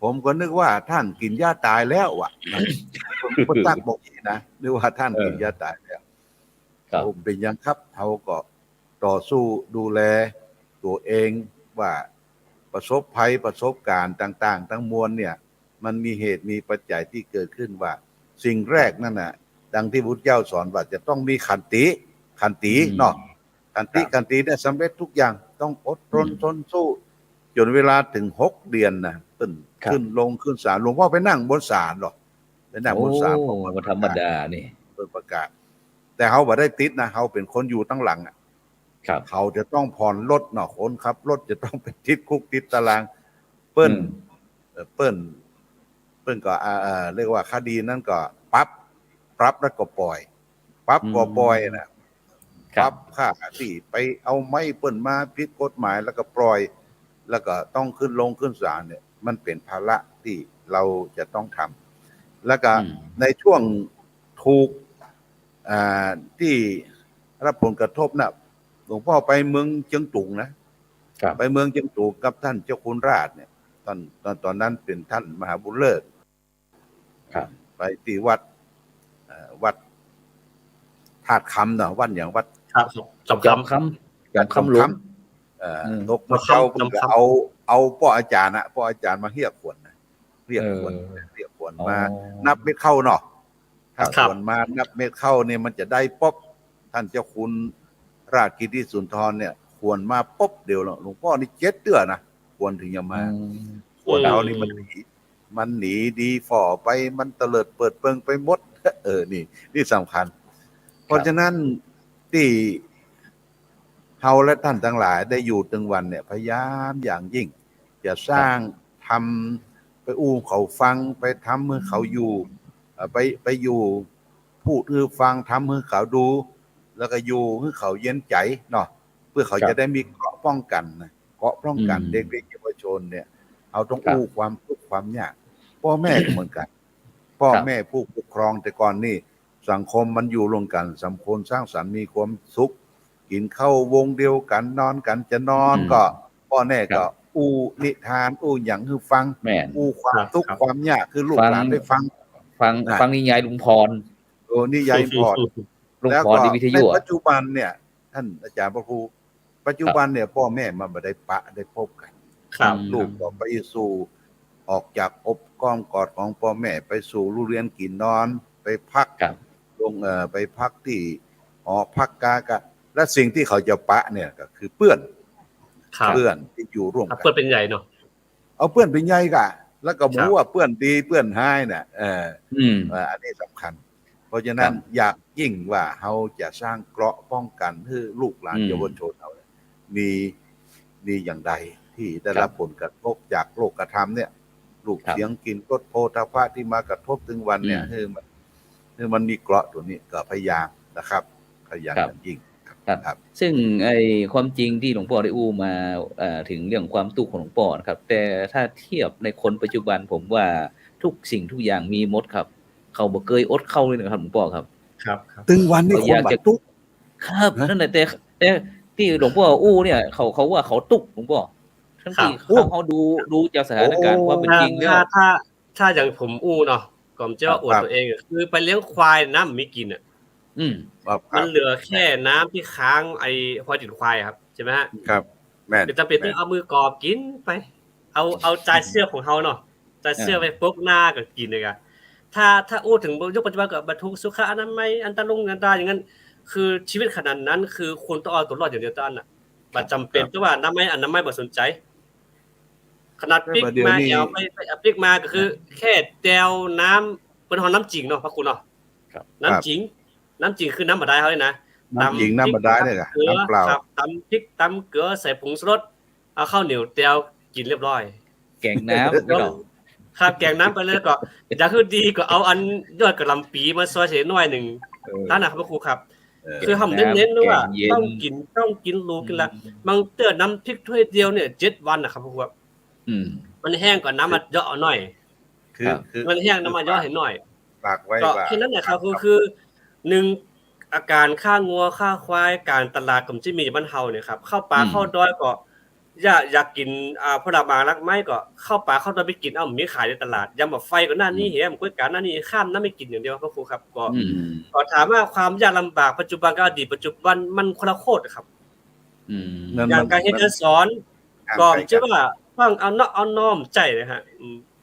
ผมก็นึกว่าท่านกินยาตายแล้วว่ะคนตักบอกอย่างนี้นะนึกว่าท่านกินยาตายแล้วผมเป็นยังครับเขาก็ต่อสู้ดูแลตัวเองว่าประสบภัยประสบการณ์ต่างๆทั้งมวลเนี่ยมันมีเหตุมีปัจจัยที่เกิดขึ้นว่าสิ่งแรกนั่นน่ะ ดังที่พุทธเจ้าสอนว่าจะต้องมีขันติเนาะขันติเนี่ยสำเร็จทุกอย่างต้องอดทนทนสู้จนเวลาถึง6 เดือนนะขึ้นลงขึ้นศาลหลวงพ่อไปนั่งบนศาลหรอกไปนั่งบนศาล บ่ธรรมดานี่เปิดประกาศแต่เขาบ่ได้ติดนะเขาเป็นคนอยู่ตั้งหลังครับเขาจะต้องผ่อนรถเนาะคนขับรถจะต้องไปติดคุกติดตารางเปิ้นก็เรียกว่าคดีนั้นก็ปรับแล้วก็ปล่อยปล่อยนะปรับค่าที่ไปเอาไม้เปิ้นมาผิดกฎหมายแล้วก็ปล่อยแล้วก็ต้องขึ้นศาลเนี่ยมันเป็นภาระที่เราจะต้องทำแล้วก็ในช่วงถูกที่รับผลกระทบนะหลวงพ่อไปเมืองเชียงตุงนะไปเมืองเชียงตุงกับท่านเจ้าคุณราชเนี่ยตอนนั้นเป็นท่านมหาบุญเลิศไปที่วัดธาตุคำเนาะวัดอย่างวัดจำคำหลวงนกมาเจ้าเพิ่งเอาพ่ออาจารย์มาเรียกขวนมานับเม็ดเข้าเนาะถ้าขวนมานับเม็ดเข้าเนี่ยมันจะได้ป๊อบท่านเจ้าคุณราชกิติสุนทรเนี่ยควรมาป๊อบเดียวหลวงพ่อนี่7 เดือนนะควรถึงจะมาควรเรานี่มันหนีดีฝ่อไปมันเตลิดเปิดเปิงไปหมดนี่สำคัญเพราะฉะนั้นที่เฮาและท่านทั้งหลายได้อยู่ถึงวันเนี่ยพยายามอย่างยิ่งจะสร้างทำไปอู้เขาฟังไปทำให้เขาอยู่ไปอยู่พูดให้ฟังทำให้เขาดูแล้วก็อยู่ให้เขาเย็นใจเนาะเพื่อเขาจะได้มีเกราะป้องกันเด็กๆเยาวชนเนี่ยเอาต้องอู้ความทุกข์ความยากพ่อแม่ก็เหมือนกันพ่อแม่ผู้ปกครองแต่ก่อนนี่สังคมมันอยู่รวมกันสังคมสร้างสรรค์มีความสุขกินข้าววงเดียวกันนอนกันจะนอนก็พ่อแม่ก็อู้นิทานอู้หยังคือฟังอู้ความทุกข์ความยากคือลูกหลานได้ฟังนิยายลุงพรนิยายพรแล้วก็ในปัจจุบันเนี่ยท่านอาจารย์พระครูปัจจุบันเนี่ยพ่อแม่มันไม่ได้ได้พบกันลูกก็ไปสู่ออกจากอบก้อมกอดของพ่อแม่ไปสู่โรงเรียนกินนอนไปพักไปพักที่หอพักกากะและสิ่งที่เขาจะเนี่ยก็คือเพื่อนที่อยู่ร่วมกันเพื่อนเป็นใหญ่เนาะเอาเพื่อนเป็นใหญ่กะแล้วก็หมู่ว่าเพื่อนดีเพื่อนให้น่ะอันนี้สำคัญเพราะฉะนั้นอยากยิ่งว่าเขาจะสร้างเกราะป้องกันให้ลูกหลานเยาวชนเรามีอย่างใดที่ได้รับผลกระทบจากโลกธรรมเนี่ยลูกเสียงกินโพธาภะที่มากระทบถึงวันเนี่ยคือมันมีเกราะตัวนี้ก็พยายามนะครับพยายามอย่างยิ่งครับซึ่งความจริงที่หลวงพ่อได้อู้มาถึงเรื่องความทุกข์ของหลวงพ่อนะครับแต่ถ้าเทียบในคนปัจจุบันผมว่าทุกสิ่งทุกอย่างมีหมดครับเขาบ่เคยอดเข้าเลยนะครับหลวงพ่อครับถึงวันนี้คนบัดทุกข์ครับนั่นแหละแต่ที่หลวงพ่ออู้เนี่ยเขาว่าเขาตุกหลวงพ่อทั้งที่เขาดูจากสถานการณ์ความเป็นจริงแล้วถ้าอย่างผมอู้เนาะก่อมเจ้าอวดตัวเองคือไปเลี้ยงควายน้ำไม่กินมันเหลือแค่น้ำที่ค้างพอติดควายครับใช่ไหมฮะครับแม่จะเป็นต้องเอามือกอบกินไปเอาใจเสื้อของเขาเนาะใจเสื้อไปปกหน้ากับกินเลยกันถ้าอู้ถึงยุคปัจจุบันกับบรรทุกสุขอนามัยอันตรายอย่างนั้นคือชีวิตขนาดนั้นคือคุณต้องเอาตัวรอดอย่างเดียวตั้นบัดจำเป็นที่ว่าน้ำไม่บ่สนใจขนาดปิ๊กมาเอาไปปิ๊กมาก็คือแค่แจวน้ำเป็นหอน้ำจริงเนาะพระคุณเนาะน้ำจริงคือน้ำบาดาลเขาเลยนะน้ำจริงน้ำบาดาลเนี่ยน้ำเปล่าตำพริกตำเกลือใส่ผงชูรสเอาข้าวเหนียวแจวกินเรียบร้อยแกงน้ำไม่ต้องครับแกงน้ำไปเลยก็อยากคือดีก็เอาอันยอดกระหล่ำปีมาซอยเฉยหน่อยหนึ่งท่านนะครับพระครูครับคือทำเน้นๆด้วยว่าต้องกินรู้กันละบางเตือนน้ำพริกถ้วยเดียวเนี่ย7 วันนะครับพระครูครับมันแห้งก่อนน้ำมันเยอะหน่อยคือมันแห้งน้ำมันเยอะเห็นหน่อยก็แค่นั้นแหละครับคือ1อาการค่างัวค่าควายการตลาดกับที่มีบ้านเฮาเนี่ยครับเข้าป่าเข้าดอยก็อยากกินผลไม้รักไม้ก็เข้าป่าเข้าดอยไปกินมีขายในตลาดยำแบบไฟก็หน้านี้เหี้ยมันก๋วยการหน้านี้ข้ามน้าไม่กินอย่างเดียวพระครูครับก็ถามว่าความยากลำบากปัจจุบันกับอดีตปัจจุบันมันคนละโคตรครับอย่างการเฮ็ดการสอนก็เชื่อว่าฟังเอาน้อมใจนะฮะ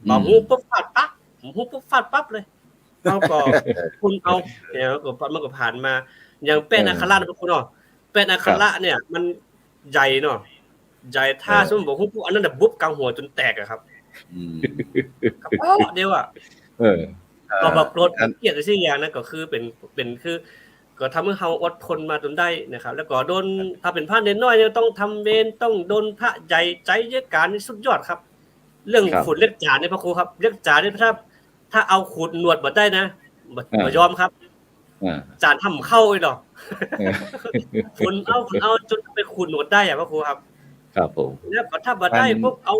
บ่ฮู้ปุ๊บฟาดปั๊บฮู้ปุ๊บฟาดปั๊บเลย เขาก็คุณเอาเนี่ยมันก็ผ่านมาอย่างแป้นอัคขระนะคุณเนาะแป้นอัคขระเนี่ยมันใหญ่เนาะใหญ่ถ้าสมมุติบอกพวกอันนั้นน่ะบุ๊บกลางหัวจนแตกอะครับครับเดียวอ่ะก็แบบโกรธเกลียดสิ่งอย่างนั้นก็คือเป็นคือก็ทำให้เฮาอดทนมาจนได้นะครับแล้วก็โดนถ้าเป็นพระเนนน้อยเนี่ยต้องทำเวรต้องโดนพระใหญ่ใจเยอะการนี่สุดยอดครับเรื่องขุดเล็กจานเนี่ยพระครูครับเล็กจานเนี่ยถ้าเอาขูดหนวดบ่ได้นะบ่ยอมครับจานทำเข้าเลยดอกคุณเอาจนไปขูดหนวดได้อ่ะพระครูครับครับผมแล้วก็ถ้าบ่ได้ปุ๊บเอา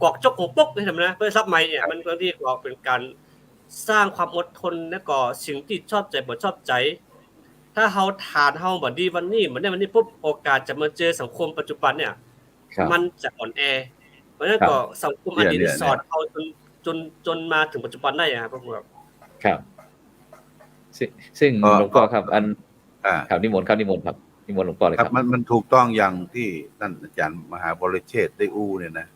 กอกจกของปกนี่ทำนะเพื่อซับไม้เนี่ยมันบางทีก็เป็นการสร้างความอดทนแล้วก็สิ่งที่ชอบใจบ่ชอบใจถ้าเฮาทานเฮาบ่ดีวันนี้ปุ๊บโอกาสจะมาเจอสังคมปัจจุบันเนี่ยมันจะอ่อนแอเพราะฉะนั้นก็สังคมอดีตสอนเอาจนมาถึงปัจจุบันได้ครับพระครูครับซึ่งหลวงพ่อครับครับนิมนต์ครับนิมนต์หลวงพ่อเลยครับมันถูกต้องอย่างที่ท่านอาจารย์มหาบริเชษฐ์ได้อู้เนี่ยนะ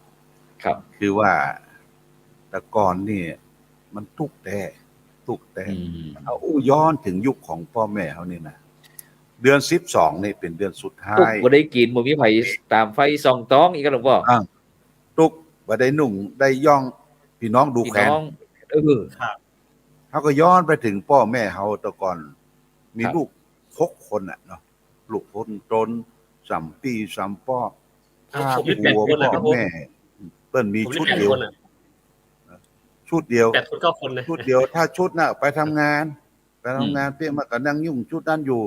ครับคือว่าแต่ก่อนนี่มันทุกแต่เอาอู้ย้อนถึงยุคของพ่อแม่เขานี่นะเดือน12นี่เป็นเดือนสุดท้ายบ่ได้กินบ่มีไผตามไฟส่องต้องอีกครับหลวงพ่อทุกบ่ได้นุ่งได้ย่องพี่น้องดูแขนครับเขาก็ย้อนไปถึงพ่อแม่เขาแต่ก่อนมีลูก6 คนเนาะลูกคนตน3 ปี3ป้อถ้าผัวพ่อแม่เปิ้นมีชุดเดียวชุดเดียว8 คน 9 คนนะชุดเดียวถ้าชุดน่ะไปทำงานเปี้ยมาก็นั่งยุ่งชุดนั้นอยู่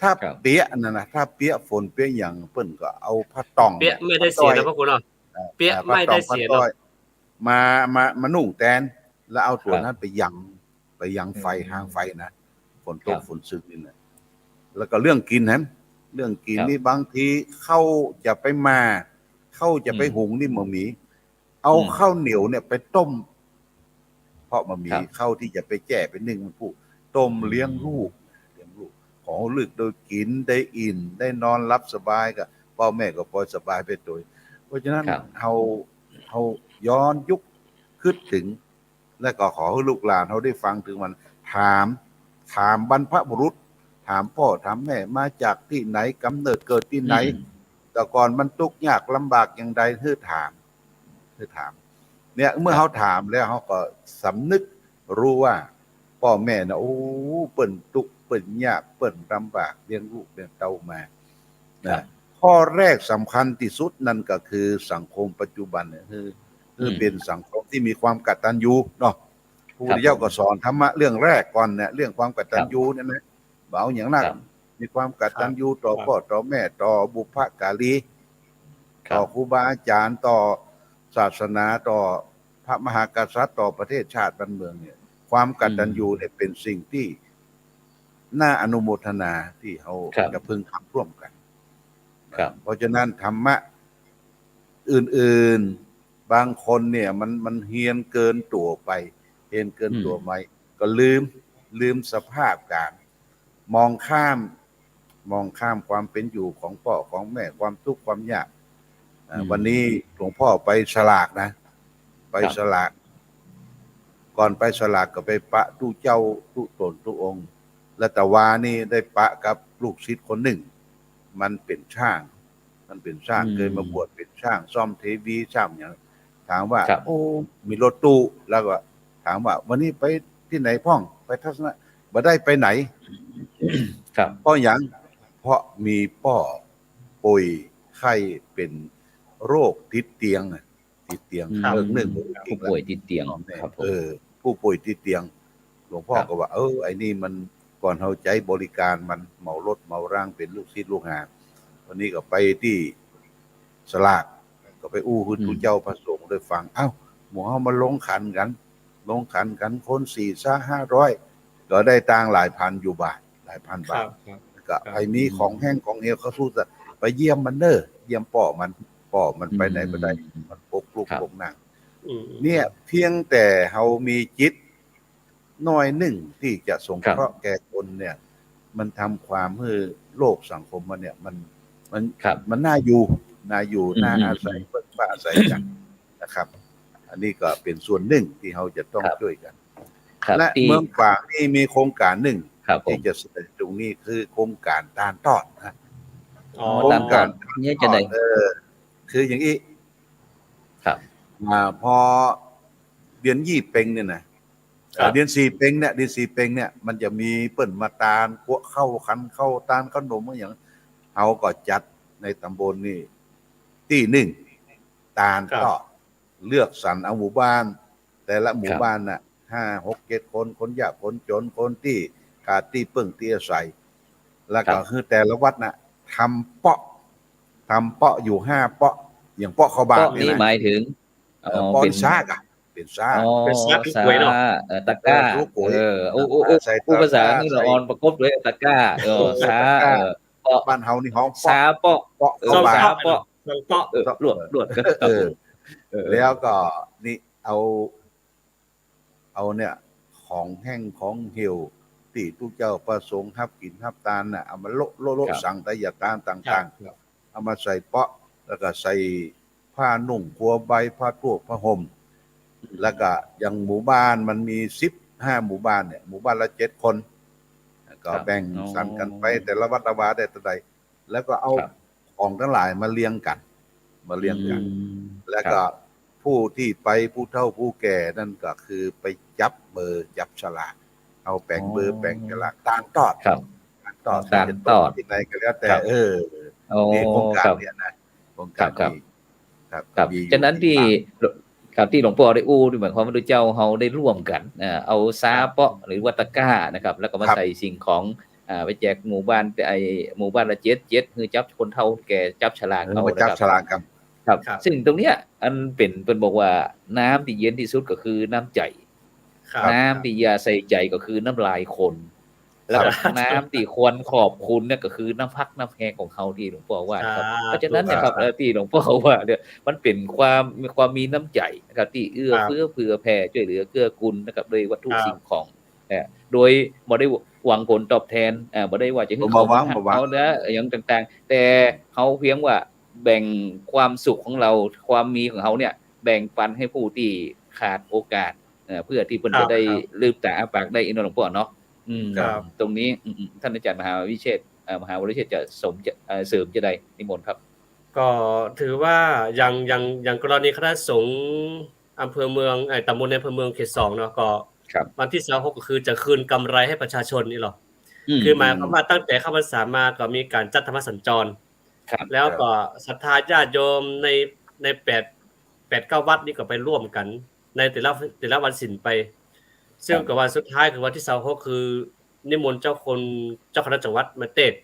ถ้าเปียนั่นน่ะถ้าเปียฝนเปียหยังเปิ้นก็เอาผ้าตองเปียไม่ได้เสียนะพ่อคุณเนาะเปียไม่ได้เสียเนาะมานุ่งแตนแล้วเอาตัวนั้นไปยังไฟหางไฟนะฝนตกฝนซึกนี่นะแล้วก็เรื่องกินนะเรื่องกินนี่บางทีเข้าจะไปหุงนี่มีเอาข้าวเหนียวเนี่ยไปต้มเพราะมันมีข้าวที่จะไปแจ่ไปนึ่งมันผู้ต้มเลี้ยงลูกของลึกโดยกินได้อิ่มได้นอนรับสบายก็พ่อแม่ก็พอสบายไปตัวเพราะฉะนั้นเฮาย้อนยุคคิดถึงและก็ขอให้ลูกหลานเขาได้ฟังถึงมันถามบรรพบุรุษถามพ่อถามแม่มาจากที่ไหนกำเนิดเกิดที่ไหนแต่ก่อนมันทุกข์ยากลำบากอย่างใดถามเนี่ยเมื่อเขาถามแล้วเขาก็สำนึกรู้ว่าพ่อแม่นะโอ้เปิ้นทุกข์เปิ้นยากเปิ้นลำบากเลี้ยงลูกเลี้ยงเต้ามานะข้อแรกสำคัญที่สุดนั่นก็คือสังคมปัจจุบันเนี่ยคือเป็นสังคมที่มีความกตัญญูเนาะผู้ที่เจ้าก็สอนธรรมะเรื่องแรกก่อนเนี่ยเรื่องความกตัญญูเนี่ยนะเบาอย่างนั้นมีความกตัญญูต่อพ่อต่อแม่ต่อบุพการีต่อครูบาอาจารย์ต่อศาสนาต่อพระมหากษัตริย์ต่อประเทศชาติบ้านเมืองเนี่ยความกตัญญูเนี่ยเป็นสิ่งที่น่าอนุโมทนาที่เขาจะพึงทำร่วมกันเพราะฉะนั้นธรรมะอื่นๆบางคนเนี่ยมันเฮียนเกินตัวไปเฮียนเกินตัวไปก็ลืมสภาพการมองข้ามความเป็นอยู่ของพ่อของแม่ความทุกข์ความยากวันนี้หลวงพ่อไปสลากนะไปสลากก่อนไปสลากก็ไปปะตู้เจ้าตู้ตนตู้องค์และแต่วานี่ได้ปะกับลูกศิษย์คนหนึ่งมันเป็นช่างเคยมาบวชเป็นช่างซ่อมทีวีช่างอย่างถามว่าโอ้มีรถตู้แล้วก็ถามว่าวันนี้ไปที่ไหนพ่องไปทัศนะบ่ได้ไปไหนเพราะอย่างเพราะมีป่ป่วยไข้เป็นโรคติดเตียงเรื่องหนึ่งผู้ป่วยติดเตียงครับผู้ป่วยติดเตียงหลวงพ่อก็ว่าไอ้นี่มันก่อนเขาใจบริการมันเหมารถเหมาร่างเป็นลูกศิษย์ลูกหาวันนี้ก็ไปที่สลากก็ไปอู้คุณผู้เจ้าพระสงฆ์ได้ฟังหมู่เฮามาลงขันกันคน400-500ก็ได้ตังหลายพันอยู่บาทหลายพันบาทก็ไอ้มีของแห้งของเหี่ยวเขาสู้จะไปเยี่ยมมันเยี่ยมป่อมันไปไหนบ่ได้มันปกลูกปกนางเนี่ยเพียงแต่เฮามีจิตน้อยหนึ่งที่จะสงเคราะห์แก่คนเนี่ยมันทำความให้โลกสังคมมันเนี่ยมันน่าอยู่น่าอาศัยเพิ่งอาศัยกันนะครับอันนี้ก็เป็นส่วนหนึ่งที่เราจะต้องช่วยกัน และเมืองฝางนี่มีโครงการหนึ่ง ครับผม ที่จะเสนอตรงนี้คือโครงการตาลตอดนะ ตามก่อนเนี่ยจะได้ คืออย่างนี้ ครับ พอเดือนยี่เป็งเนี่ยนะเดือนสี่เป็งเนี่ยมันจะมีเปิ้นมาตาลพวกเข้าคันเข้าตาลขนมอย่างเอาก็จัดในตำบลนี่ที่หนึ่งตาลก็เลือกสรรเอาหมู่บ้าน แต่ละหมู่บ้านน่ะ5-6-7 คนคนยากคนจนคนที่ขาดที่ปึ้งที่อาศัยแล้วก็คือแต่ละวัดน่ะทำเปาะอยู่5เปาะอย่างเปาะเข้าบ้าน นี่หมายถึง ปอนซากอะเป็นซาก เป็นซาก ซา สวยเนาะ ตะกร้า ใส่ ภาษานี่เราออนประกบด้วยตะกร้าซาเปาะ บ้านเฮานี่ห้อง ซาเปาะ เปาะเข้าบ้าน ซาเปาะ สังเปาะ ลวดกัน แล้วก็นี่เอาเนี่ยของแห้งของเหี่ยวที่ทุกเจ้าประสงค์ทับกินทับตาลน่ะเอามาโละสั่งแต่อย่าตาลต่างๆเอามาใส่เปาะแล้วก็ใส่ผ้านุ่งพัวใบผ้าตัวผ้าห่มแล้วก็อย่างหมู่บ้านมันมี15หมู่บ้านเนี่ยหมู่บ้านละ7 คนก็แบ่งสรรกันไปแต่ละวัดละวาได้แต่ใดแล้วก็เอาของทั้งหลายมาเลี้ยงกัน แล้วก็ผู้ที่ไปผู้เฒ่าผู้แก่นั่นก็คือไปจับเบอร์จับฉลากเอาแบ่งเบอร์แบ่งฉลากตาลตอดที่ไหนก็แล้วแต่นี่โครงการเนี่ยนะโครงการนี้ครับฉะนั้นที่หลวงพ่อได้ด้วยหมายความว่าเจ้าเฮาได้ร่วมกันเอาซาเปาะหรือวัตก้านะครับแล้วก็มาใส่สิ่งของไปแจกหมู่บ้านหมู่บ้านละ7คือจับคนเฒ่าแก่จับฉลากเอาจับฉลากครับซึ่งตรงเนี้ยอันเป็นบอกว่าน้ำที่เย็นที่สุดก็คือน้ำใจน้ำที่ยาใส่ใจก็คือน้ำลายคนแล้วน้ำที่ควรขอบคุณเนี่ยก็คือน้ำพักน้ำแห้งของเขาที่หลวงพ่อว่าครับเพราะฉะนั้นนะครับที่หลวงพ่อว่าเนี่ยมันเป็นความมีน้ำใจนะครับที่เอื้อเฟื้อเผื่อแผ่ช่วยเหลือเกื้อกูลนะครับโดยวัตถุสิ่งของโดยบ่ได้หวังผลตอบแทนบ่ได้ว่าจะให้เขานะอย่างต่างๆแต่เขาเพียงว่าแบ่งความสุขของเราความมีของเขาเนี่ยแบ่งปันให้ผู้ที่ขาดโอกาสเพื่อที่เพิ่นจะได้ลืมตาอ้าปากได้อินหลวงพ่อเนาะตรงนี้ท่านอาจารย์มหาวริเชษฐ์จะเสริมจะได้นิมนต์ครับก็ถือว่าอย่างกรณีคณะสงฆ์อำเภอเมืองตำบลในอำเภอเมืองเขต2เนาะก็วันที่26ก็คือจะคืนกำไรให้ประชาชนนี่หรอคือหมายความว่าตั้งแต่เข้าพรรษามาก็มีการจัดธรรมสัญจรแล้วก็ศรัทธาญาติโยมใน8-9 วัดนี่ก็ไปร่วมกันในแต่ละวันศีลไปซึ่งกับวันสุดท้ายคือวันที่26คือนิมนต์เจ้าคณะจังหวัดมาเทศ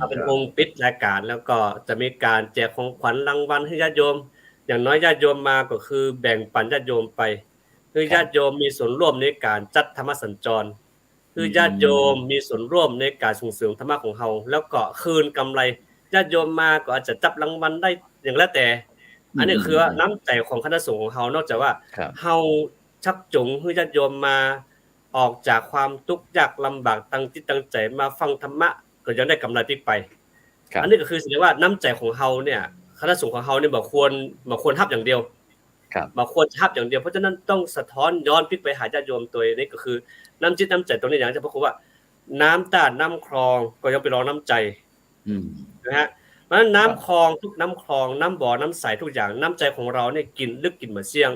เป็นองค์ปิดรายการแล้วก็จะมีการแจกของขวัญรางวัลให้ญาติโยมอย่างน้อยญาติโยมมาก็คือแบ่งปันญาติโยมไปคือญาติโยมมีส่วนร่วมในการจัดธรรมสัญจรคือญาติโยมมีส่วนร่วมในการส่งเสริมธรรมะของเฮาแล้วก็คืนกำไรญาติโยมมาก็อาจจะจับรางวัลได้อย่างแล้วแต่อันนี้คือว่าน้ำใจของคณะสงฆ์ของเฮานอกจากว่าเฮาชักจูงให้ญาติโยมมาออกจากความทุกข์ยากลำบากตั้งจิตตั้งใจมาฟังธรรมะก็ยังได้กำไรที่ไปอันนี้ก็คือแสดงว่าน้ำใจของเฮาเนี่ยคณะสงฆ์ของเฮาเนี่ยบ่ควรทับอย่างเดียวบ่ควรทับอย่างเดียวเพราะฉะนั้นต้องสะท้อนย้อนพลิกไปหาญาติโยมตัวนี้ก็คือน้ำจิตน้ำใจตรงนี้อย่างที่พระครูว่าน้ำตาดน้ำคลองก็ยังไปรองน้ำใจนะฮะเพราะฉะนั้นน้ำคลองทุกน้ำคลองน้ำบ่อน้ำใสทุกอย่างน้ำใจของเราเนี่ยกินลึกกินเหมือนเสี่ยง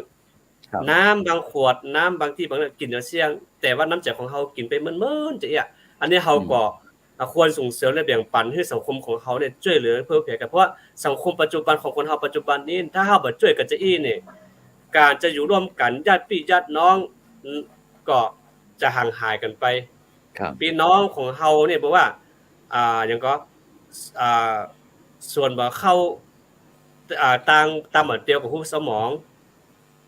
น้ำบางขวดน้ำบางที่บางกินเหมือนเสี่ยงแต่ว่าน้ำใจของเฮากินไปเหมือนๆจะอันนี้เฮาก็ควรส่งเสริมและแบ่งปันให้สังคมของเฮาเนี่ยช่วยเหลือเพื่อแผ่กันเพราะว่าสังคมปัจจุบันของคนเฮาปัจจุบันนี้ถ้าเฮาบ่ช่วยกันจะนี่การจะอยู่ร่วมกันญาติพี่ญาติน้องก็จะห่างหายกันไปพี่น้องของเฮาเนี่ยบอกว่าอย่างก็ส่วนบ่เข้าตามเหมือนเดียวกับผู้สมอง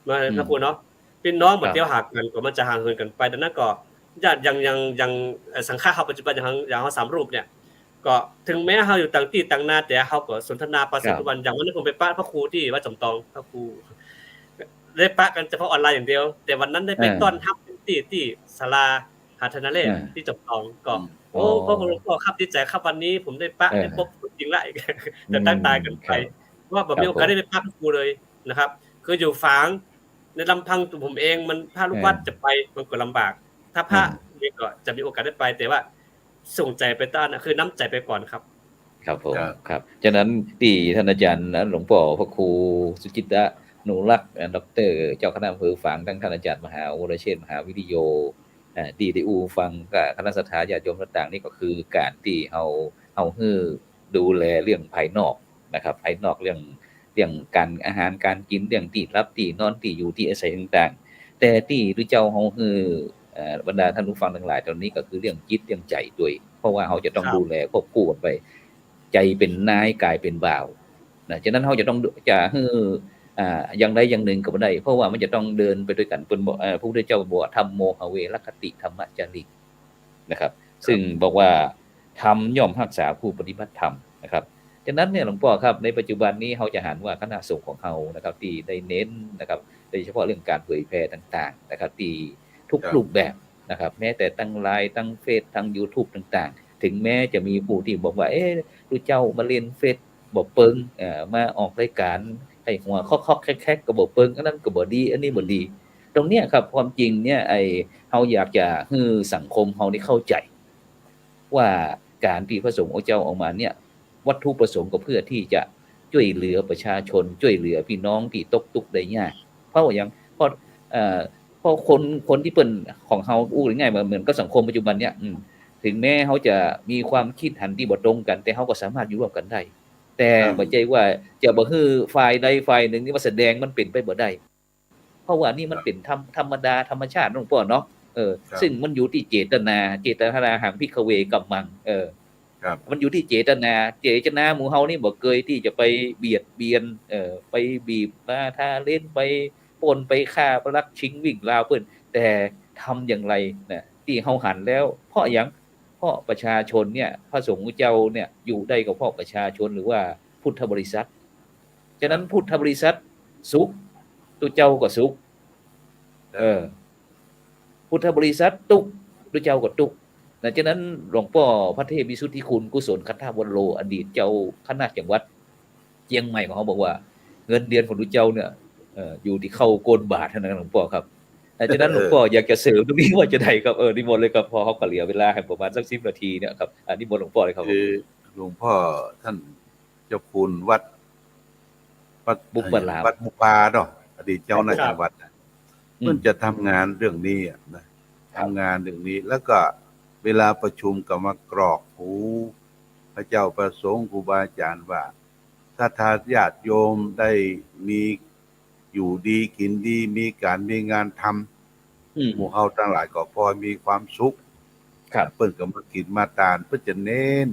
มาพระครูเนาะพี่น้องเหมือนเดียวหากันก็มันจะห่างเหินกันไปดังนั้นก็ญาติยังสังฆะเฮาปัจจุบันอย่างเฮา3รูปเนี่ยก็ถึงแม้เฮาอยู่ต่างที่ต่างนาแต่เฮาก็สนทนาปราศัยทุกวันอย่างวันนั้นผมไปปะพระครูที่วัดจอมทองพระครูได้ปะกันเฉพาะออนไลน์อย่างเดียวแต่วันนั้นได้ไปต้อนรับที่ศาลาหาธนเรศที่จอมทองก็พระครูก็ครับดีใจครับวันนี้ผมได้ปะได้พบจริงละแต่ตั้งตายกันไปว่าแบบมีโอกาสได้ไปปะพระครูเลยนะครับคืออยู่ฝาง ในลำพังตัวผมเองมันพระลูกวัดจะไปมันก็ลำบาก ถ้าพระนี่ก็จะมีโอกาสได้ไปแต่ว่าส่งใจไปต้านนะคือน้ำใจไปก่อนครับครับผมครับฉะนั้นที่ท่านอาจารย์หลวงพ่อพระครูสุจิตะหนูรักดร.เจ้าคณะอำเภอฝางทั้งท่านอาจารย์มหาวรเชษฐ์มหาวิริโยที่ได้ฟังกับคณะสัตยาญาติโยมต่างๆนี่ก็คือการที่เฮาฮือดูแลเรื่องภายนอกนะครับภายนอกเรื่องการอาหารการกินเรื่องที่รับที่นอนที่อยู่ที่อาศัยต่างๆแต่ที่ด้วยเจ้าเฮาฮือบรรดาท่านผู้ฟังทั้งหลายตอนนี้ก็คือเรื่องจิตเรื่องใจด้วยเพราะว่าเฮาจะต้องดูแลควบคู่กันไปใจเป็นนายกายเป็นบ่าวนะฉะนั้นเฮาจะต้องจะฮืออย่างใดอย่างหนึ่งก็บ่ได้เพราะว่ามันจะต้องเดินไปด้วยกันเพิ่นบอกพระพุทธเจ้าบอกว่าธัมโมหเวรคติธรรมจาริกนะครับซึ่งบอกว่าธรรมย่อมรักษาผู้ปฏิบัติธรรมนะครับฉะนั้นเนี่ยหลวงพ่อครับในปัจจุบันนี้เฮาจะหันว่าคณะสงฆ์ของเฮานะครับที่ได้เน้นนะครับโดยเฉพาะเรื่องการเผยแพร่ต่างๆนะครับที่ทุกรูปแบบนะครับแม้แต่ตั้งไลน์ตั้งเฟซทั้ง YouTube ต่างๆถึงแม้จะมีผู้ที่บอกว่ารู้เจ้ามาเรียนเฟซบ่เปิงมาออกรายการให้หัวคอกๆแคกๆก็บ่เปิงอันนั้นก็บ่ดีอันนี้บ่ดีตรงเนี้ยครับความจริงเนี่ยเฮาอยากจะให้สังคมเฮาได้เข้าใจว่าการที่พระสงฆ์เจ้าออกมาเนี่ยวัตถุประสงค์ก็เพื่อที่จะช่วยเหลือประชาชนช่วยเหลือพี่น้องที่ตกทุกข์ได้ยากเพราะว่าอย่างเพราะคนที่เปิ้นของเฮาง่ายๆเหมือนกับสังคมปัจจุบันเนี่ยถึงแม้เฮาจะมีความคิดหันที่บ่ตรงกันแต่เฮาก็สามารถอยู่ร่วมกันได้แต่บ่ใช่ว่าจะบ่ฮือฝ่ายใดฝ่ายหนึ่งนี่มาแสดงมันเป็นไปบ่ได้เพราะว่านี่มันเป็นธรรมดาธรรมชาติของพ่อเนาะซึ่งมันอยู่ที่เจตนาหังภิกขเวกัมมังมันอยู่ที่เจตนาหมู่เฮานี่บ่เคยที่จะไปเบียดเบียนไปบีบมาทาเล่นไปปล้นไปฆ่าไปลักชิงวิ่งราวเพิ่นแต่ทำอย่างไรนะที่เฮาหันแล้วเพราะหยังเพราะประชาชนเนี่ยพระสงฆ์เจ้าเนี่ยอยู่ได้ก็เพราะประชาชนหรือว่าพุทธบริษัทฉะนั้นพุทธบริษัทสุขตัวเจ้าก็สุขพุทธบริษัททุกข์ตัวเจ้าก็ทุกข์ฉะนั้นหลวงพ่อพระเทพวิสุทธิคุณกุศลคันธวโรอดีตเจ้าคณะจังหวัดเชียงใหม่ของเขาบอกว่าเงินเดือนของเจ้าเนี่ยอยู่ที่เข้าโกนบาทเท่านั้นหลวงพ่อครับฉะนั้นหลวงพ่ออยากจะเสริมตรงนี้ว่าจะได้ครับนิมนต์เลยครับพอเขาก็เหลือเวลาให้ประมาณสัก10นาทีเนี่ยครับนิมนต์หลวงพ่อเลยครับคือหลวงพ่อท่านเจ้าคุณวัดบุปผาเนาะอดีตเจ้าหน้าจังหวัดเพิ่นจะทำงานเรื่องนี้นะทำงานเรื่องนี้แล้วก็เวลาประชุมก็มากรอกหูพระเจ้าประสงค์ครูบาอาจารย์ว่าถ้าญาติโยมได้มีอยู่ดีกินดีมีการมีงานทำหมู่เฮาทั้งหลายก็พอมีความสุขเพิ่นก็มากินมาทานเพิ่นจะเน้น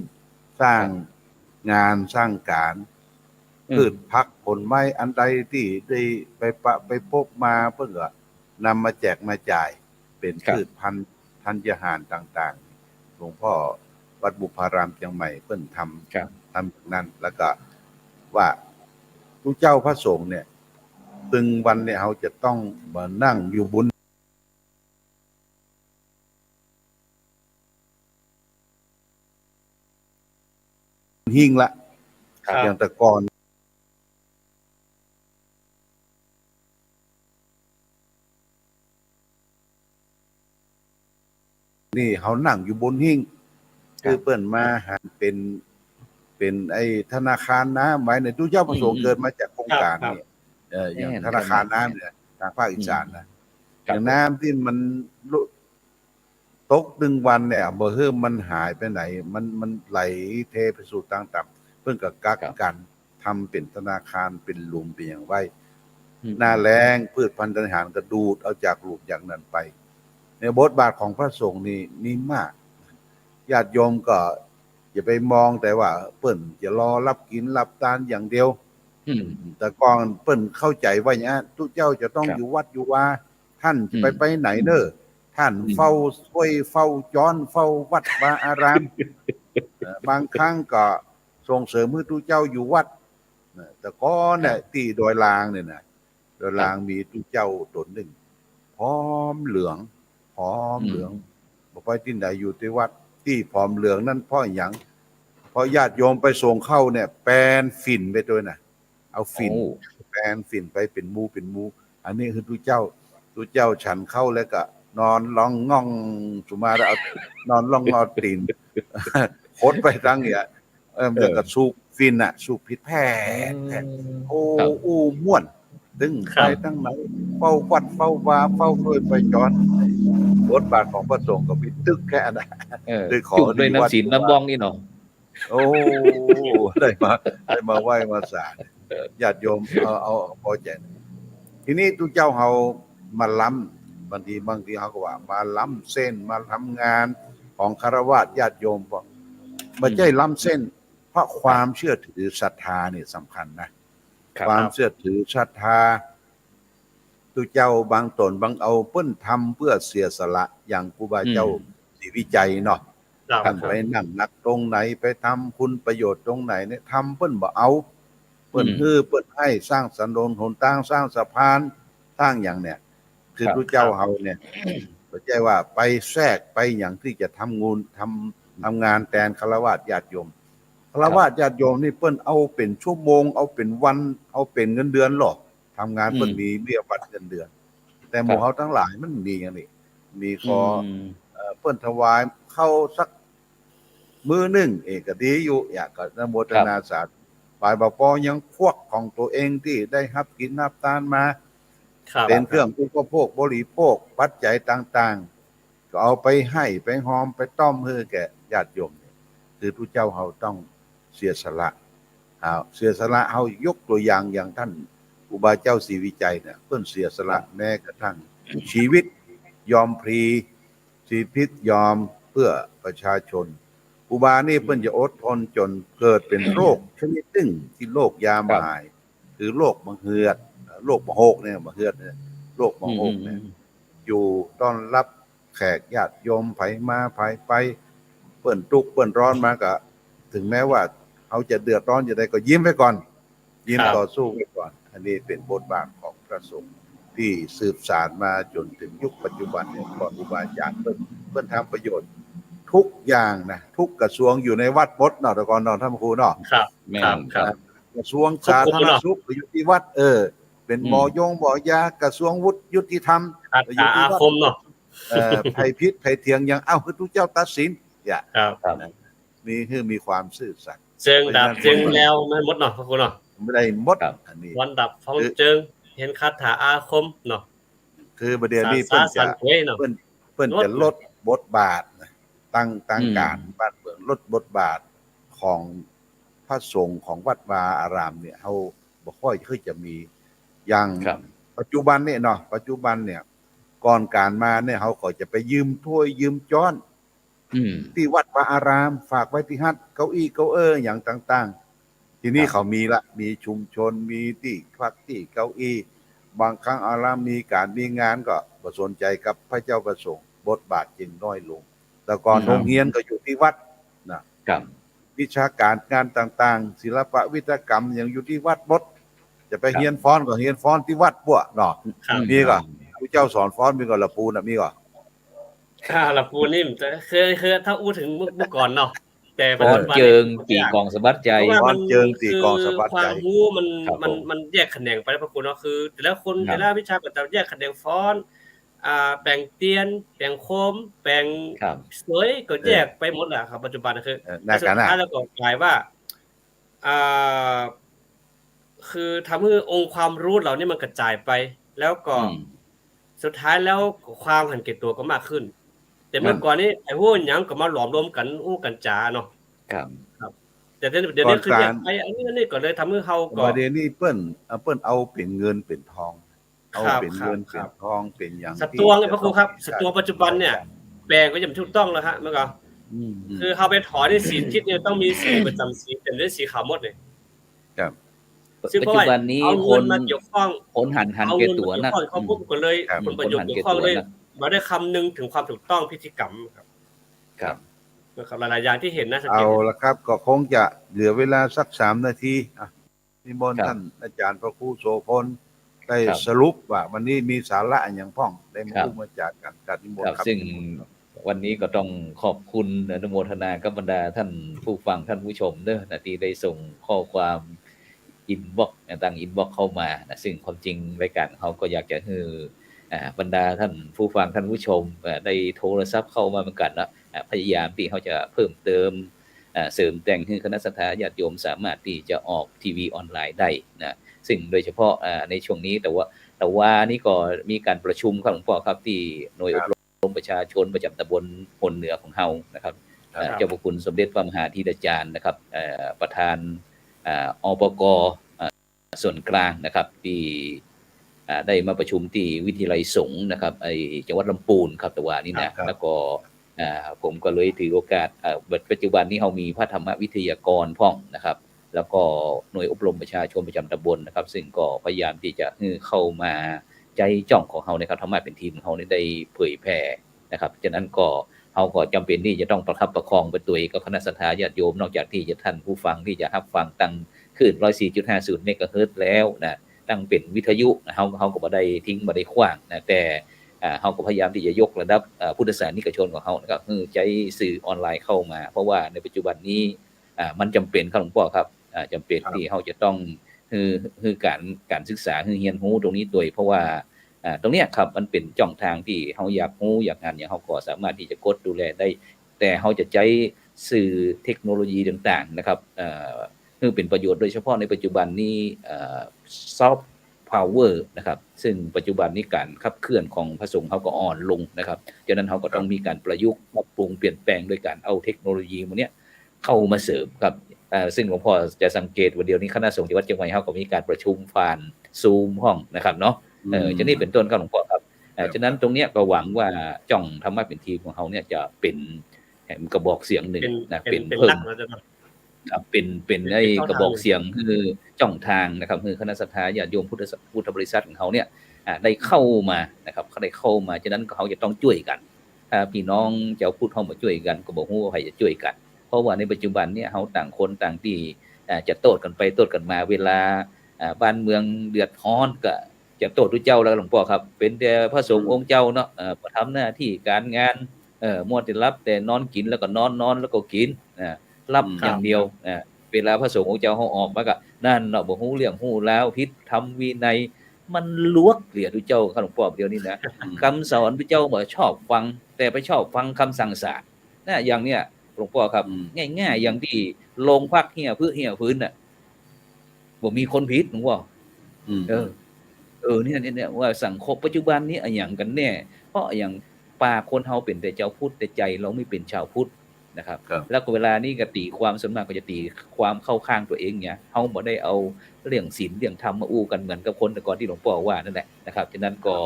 สร้างงานสร้างการพืชผักผลไม้อันใดที่ได้ไปพบมาเพิ่นก็นำมาแจกมาจ่ายเป็นพืชพันธุ์ธัญญาหารต่างๆหลวงพ่อวัดบุพารามเชียงใหม่เพิ่นทำนั้นแล้วก็ว่าผู้เจ้าพระสงฆ์เนี่ยตึงวันเนี่ยเขาจะต้องมานั่งอยู่บนหิ้งละอย่างแต่ก่อนนี่เขานั่งอยู่บนหิ้งคือเปิ้นมาหันเป็นไอ้ธนาคารน้ำไว้ในตู้เจ้าประสงค์เกิดมาจากโครงการนี่อย่างธนาคารน้ำเนี่ยทางภาคอีสานนะอย่างน้ำที่มันตก1วันเนี่ยบ่ฮื้อมันหายไปไหนมันไหลเทไปสู่ต่างๆเพิ่นก็กักกันทำเป็นธนาคารเป็นหลุมเป็นอย่างไว้หน้าแล้งพืชพันธุ์อาหารก็ดูดเอาจากหลุมอย่างนั้นไปในบทบาทของพระสงฆ์นี่มีมากญาติโยมก็อย่าไปมองแต่ว่าเปิ้นจะรอรับกินรับทานอย่างเดียวแต่ก่อนเปิ้นเข้าใจว่าอย่างนั้นทุกเจ้าจะต้องอยู่วัดอยู่วาท่านจะไปไหนเด้อท่านเฝ้าช่วยเฝ้าย้อนเฝ้าวัดวาอารามบางครั้งก็ส่งเสริมให้ทุกเจ้าอยู่วัดแต่ก่อนเนี่ยที่ดอยลางเนี่ยนะดอยลางมีทุกเจ้าตนหนึ่งพร้อมเหลืองบ่ไปที่ไหนอยู่ที่วัดที่ผอมเหลืองนั่นเพราะหยังเพราะญาติโยมไปส่งเข้าเนี่ยแปนฝิ่นไปด้วยนะเอาฝิ่นแปนฝิ่นไปเป็นหมู่ อันนี้คือทุเจ้าฉันเข้าแล้วก็นอนร้องง่องสุมาแล้วเอานอนร้องงอตีนโคตรไปตั้งเนี่ยแล้วก็สูบฟินอะสูบพิษแพ้โอ้อู้ม่วนตึงไปตั้งไหนเฝ้าวัดเฝ้าวาเฝ้าเคยไปจอนบทบาทของพระสงฆ์ก็มีตึกแค่นั้นจุดด้วยน้ำศีลน้ำบ้องนี่เนาะโอ้ได้มาไหว้มาสาญาติโยมเอาพอใจทีนี้ทุกเจ้าเฮามาล้ำบางทีเขาก็ว่ามาล้ำเส้นมาทำงานของคฤหัสถ์ญาติโยมบอกไม่ใช่ล้ำเส้นเพราะความเชื่อถือศรัทธาเนี่ยสำคัญนะความเชื่อถือศรัทธาทุกเจ้าบางตนบางเอาเปิ้นทำเพื่อเสียสละอย่างครูบาเจ้าศรีวิจัยเนาะท่านไปนั่งนักตรงไหนไปทำคุณประโยชน์ตรงไหนเนี่ยทำเปิ้นบ่เอาเปิ้นเปิ้นให้สร้างสันโดษหนทางสร้างสะพานสร้างอย่างเนี่ยคือทุกเจ้าเฮาเนี่ยเข้าใจว่าไปแทรกไปอย่างที่จะทำงานแทนฆราวาสญาติโยมฆราวาสญาติโยมนี่เปิ้นเอาเป็นชั่วโมงเอาเป็นวันเอาเป็นเงินเดือนหรอกทำงานเปิ้นมีเบี้ยบัตรเงินเดือนแต่หมู่เฮาทั้งหลายมันมีอย่างนี้มีขอเปิ้นถวายเข้าสักมื้อนึงก็ดีอยู่อยากก็อนุโมทนาสาธุฝ่ายบ่พอยังพวกของตัวเองที่ได้รับกินรับทานมาเป็นเครื่องอุปโภคบริโภคปัจจัยต่างๆก็เอาไปให้ไปหอมไปต้อมให้แก่ญาติโยมคือทุกเจ้าเฮาต้องเสียสละเสียสละเฮายกตัวอย่างท่านครูบาเจ้าศรีวิจัยเนี่ยเพิ่นเสียสละแม้กระทั่งชีวิตยอมพลีชีวิตยอมเพื่อประชาชนครูบานี่เพิ่นจะอดทนจนเกิดเป็นโรคชนิดหนึ่งที่โรคยาหมายคือโรคมะเหือดโรคมะโหกเนี่ยมะเหือดเนี่ยโรคมะโหกเนี่ยอยู่ต้อนรับแขกญาติโยมไผมาไผไปเปิ้นทุกข์เปิ้นร้อนมาก็ถึงแม้ว่าเขาจะเดือดร้อนอยู่ใดก็ยิ้มไว้ก่อนยิ้มต่อสู้ไว้ก่อนอันนี้เป็นบทบาทของพระสงฆ์ที่สืบสานมาจนถึงยุคปัจจุบันเนี่ยก่อนครูบาอาจารย์เปิ้นทำประโยชน์ทุกอย่างนะทุกกระทรวงอยู่ในวัดมดเนาะแต่ก่อนเนาะท่านครูเนาะครับกระทรวงสาธารณสุขอยู่ที่วัดเป็นหมอยากระทรวงวุฒิยุติธรรมอยู่ที่วัดเนาะภัยพิษภัยเทียงยังคือทุกเจ้าตัดสินนี่คือมีความซื่อสัตย์เจิงดับเจิงแล้วไม่หมดเนาะพระคุณเนาะไม่ได้หมดอันนี้วันดับฟ้องเจิงเห็นคาถาอาคมเนาะคือประเดี๋ยวนี้เพิ่นจะลดบทบาทตั้งการบ้านเมืองลดบทบาทของพระสงฆ์ของวัดวาอารามเนี่ยเฮาบ่ค่อยจะมีอย่างปัจจุบันเนี่ยเนาะปัจจุบันเนี่ยก่อนการมาเนี่ยเขาก็จะไปยืมถ้วยยืมจ้อนที่วัดวาอารามฝากไว้ที่ฮัดเก้าอี้เก้าอย่างต่างๆทีนี้เขามีชุมชนมีที่พักที่เก้าอี้บางครั้งอารามมีการมีงานก็บ่สนใจกับพระเจ้าประสงค์บทบาทจึงน้อยลงแต่ก่อนโรงเรียนก็อยู่ที่วัดนะครับวิชาการงานต่างๆศิลปะวิทยกรรมยังอยู่ที่วัดหมดจะไปเรียนฟ้อนก็เรียนฟ้อนที่วัดพวกเนาะมีก็ผู้เจ้าสอนฟ้อนมีก็ละปูน่ะมีก็ละปูนี่เคยถ้าอู้ถึงเมื่อก่อนเนาะแต่ปัจจุบันเจิงตีกองสะบัดใจฟ้อนเจิงตีกองสะบัดใจความรู้มันแยกแขนงไปพระคุณเนาะคือแต่ละคนแต่ละวิชาก็จะแยกแขนงฟ้อนแบ่งเตียนแบ่งโคมแบ่งสวยก็แยกไปหมดแหละครับปัจจุบันคือสุดท้ายแล้วก็กลายว่าคือทำให้องค์ความรู้เหล่านี้มันกระจายไปแล้วก็สุดท้ายแล้วความหันเก็บตัวก็มากขึ้นแต่เมื่อก่อนนี้ไอ้พวกยังก็มาหลอมรวมกันอู้กันจ๋าเนาะครับแต่เดี๋ยวนี้คืออย่างไอ้นี่ก็เลยทำให้เขาก็เดี๋ยวนี้เปิ้นเอาเป็นเงินเป็นทองเอาเป็นเงินเป็นทองเป็นอย่างสตวงพระครูครับสตวงปัจจุบันเนี่ยแปลงก็ยังถูกต้องแล้วฮะเมื่อก่อนคือเขาไปถอนในสีทิศเนี่ยต้องมีสีประจำสีเป็นด้วยสีขาวหมดเลยครับปัจจุบันนี้คนมาเกี่ยวข้องคนหันเกตัวนะเขาพูดกันเลยคนประโยชน์เกี่ยวข้องเลยมาได้คำนึงถึงความถูกต้องพิธีกรรมครับหลายๆอย่างที่เห็นนะเอาละครับก็คงจะเหลือเวลาสัก3 นาทีนิมนต์ท่านอาจารย์พระครูโสพลได้สรุปว่าวันนี้มีสาระอย่างพ้องได้มาพูดมาจากการนิมนต์ครับซึ่งวันนี้ก็ต้องขอบคุณอนุโมทนากับบรรดาท่านผู้ฟังท่านผู้ชมเด้อที่ได้ส่งข้อความ อินบ็อกซ์ตั้งอินบ็อกซ์เข้ามานะซึ่งความจริงรายการเขาก็อยากจะให้บรรดาท่านผู้ฟังท่านผู้ชมได้โทรศัพท์เข้ามาเหมือนกันนะพยายามที่เขาจะเพิ่มเติมเสริมแต่งให้คณะศรัทธาญาติโยมสามารถที่จะออกทีวีออนไลน์ได้นะซึ่งโดยเฉพาะในช่วงนี้แต่ว่านี่ก็มีการประชุมครับหลวงพ่อครับที่หน่วยอบรมประชาชนประจำตำบลพลเหนือของเฮานะครับเจ้าพระคุณสมเด็จพระมหาธีรจารย์นะครับประธานอปกส่วนกลางนะครับที่ได้มาประชุมที่วิทยาลัยสงฆ์นะครับจังหวัดลำพูนครับแต่ว่านี่นะแล้วก็ผมก็เลยถือโอกาสปัจจุบันนี้เรามีพระธรรมวิทยากรพ่องนะครับแล้วก็หน่วยอบรมประชาชนประจำตำบลนะครับซึ่งก็พยายามที่จะเข้ามาใจจ้องของเราในการทำให้เป็นทีมของเราได้เผยแพร่นะครับฉะนั้นก็เราก็จำเป็นที่จะต้องประคับประคองไปตัวกับคณะศรัทธาญาติโยมนอกจากที่จะท่านผู้ฟังที่จะรับฟังตั้งคลื่น 104.50 เมกะเฮิรตซ์แล้วนะตั้งเป็นวิทยุเราก็บ่ได้ทิ้งบ่ได้ขว้างนะแต่เราก็พยายามที่จะยกระดับพุทธศาสนิกชนของเรานะครับคือใจสื่อออนไลน์เข้ามาเพราะว่าในปัจจุบันนี้มันจำเป็นครับหลวงพ่อครับจำเป็นที่เราจะต้องคือการศึกษาคือเรียนรู้ตรงนี้โดยเพราะว่าตรงเนี้ยครับมันเป็นช่องทางที่เราอยากรู้อยากงานอย่างเราก็สามารถที่จะกดดูแลได้แต่เราจะใช้สื่อเทคโนโลยีต่างๆนะครับคือเป็นประโยชน์โดยเฉพาะในปัจจุบันนี้ซอฟต์พาวเวอร์นะครับซึ่งปัจจุบันนี้การขับเคลื่อนของพระสงฆ์เขาก็อ่อนลงนะครับฉะนั้นเขาก็ต้องมีการประยุกต์ปรับปรุงเปลี่ยนแปลงโดยการเอาเทคโนโลยีพวกนี้เข้ามาเสริมครับซึ่งหลวงพ่อจะสังเกตว่าเดี๋ยวนี้คณะสงฆ์ที่วัดเชียงใหม่เขาก็มีการประชุมผ่านซูมห้องนะครับเนาะจะนี่เป็นต้นครับหลวงพ่อครับฉะนั้นตรงเนี้ยก็หวังว่าจ้องทำให้เป็นทีมของเขาเนี่ยจะเป็นกระบอกเสียงหนึ่งนะเป็นเพิ่มครับเป็นไอ้กระบอกเสียงคือจ้องทางนะครับคือคณะศรัทธาญาติโยมพุทธบริษัทของเขาเนี่ยได้เข้ามานะครับเขาได้เข้ามาฉะนั้นเขาจะต้องช่วยกันพี่น้องเจ้าพุทธเฮามาช่วยกันก็บ่ฮู้ว่าใครจะช่วยกันเพราะว่าในปัจจุบันเนี่ยเฮาต่างคนต่างที่จะโต้กันไปโต้กันมาเวลาบ้านเมืองเดือดร้อนก็จะโต้ด้วยเจ้าแล้วหลวงพ่อครับเป็นแต่พระสงฆ์องค์เจ้าเนาะทำหน้าที่การงานมัวแต่รับแต่นอนกินแล้วก็นอนแล้วก็กินรับอย่างเดียวเวลาพระสงฆ์องค์เจ้าเฮาออกมาก็นั่นเนาะบ่ฮู้เรื่องฮู้แล้วผิดธรรมวินัยมันลวกเหลียด้วยเจ้าครับหลวงพ่อเดี๋ยวนี้นะคำสอนพระเจ้าบ่ชอบฟังแต่ไปชอบฟังคำสั่งสอนนะอย่างเนี้ยหลวงพ่อครับง่ายๆอย่างที่โรงพักเหี้ยพื้นน่ะบ่มีคนผิดหลวงพ่อเนี่ยว่าสังคมปัจจุบันนี้อะหยังกันแน่เพราะอย่างปากคนเฮาเป็นแต่เจ้าพุทธแต่ใจเราไม่เป็นชาวพุทธนะครับแล้วก็เวลานี้ก็ตีความส่วนมากก็จะตีความเข้าข้างตัวเองเนี่ยเฮาบ่ได้เอาเรื่องศีลเรื่องธรรมมาอู้กันเหมือนกับคนแต่ก่อนที่หลวงพ่อว่านั่นแหละนะครับฉะนั้นก็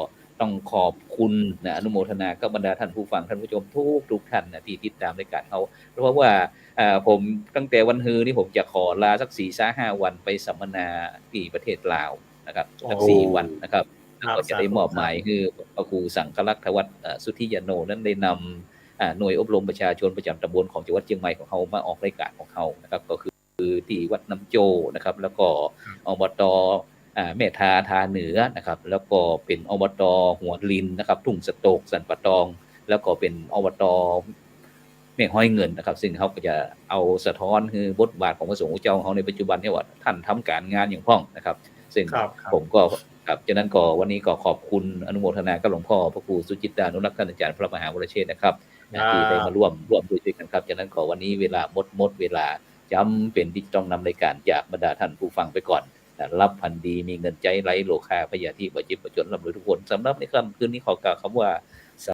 ต้องขอบคุณนะอนุโมทนากับบรรดาท่านผู้ฟังท่านผู้ชมทุกท่านนะที่ติดตามรายการเฮาเพราะว่าผมตั้งแต่วันฮือนี่ผมจะขอลาสัก 4-5 วันไปสัมมนาที่ประเทศลาวนะครับสัก4วันนะครับก็จะได้มอบหมายคือพระครูสังฆลักษณ์วัฒน์สุทธิยโนนั้นได้นำหน่วยอบรมประชาชนประจำตำบลของจังหวัดเชียงใหม่ของเฮามาออกรายการของเฮานะครับก็คือที่วัดน้ำโจนะครับแล้วก็อบตแม่ทาเหนือนะครับแล้วก็เป็นอบตหัวลินนะครับทุ่งสโตกสันปะตองแล้วก็เป็นอบตแม่ห้อยเงินนะครับซึ่งเขาก็จะเอาสะท้อนคือบทบาทของพระสงฆ์เจ้าเขาในปัจจุบันเนี่ยว่าท่านทำการงานอย่างพ่องนะครับซึ่งผมก็ครับฉะนั้นก็วันนี้ก็ขอบคุณอนุโมทนากับหลวงพ่อพระครูสุจิตตานุรักษ์ท่านอาจารย์พระมหาวรเชษฐ์นะครับที่ได้มาร่วมด้วยกันครับฉะนั้นขอวันนี้เวลาหมดเวลาจำเป็นที่ต้องนำรายการจากบรรดาท่านผู้ฟังไปก่อนรับพันดีมีเงินใจไร้โลคาพยาธิบ่เจ็บบ่จนร่ำรวยทุกคนสำหรับในค่ำคืนนี้ขอกล่าวคำว่า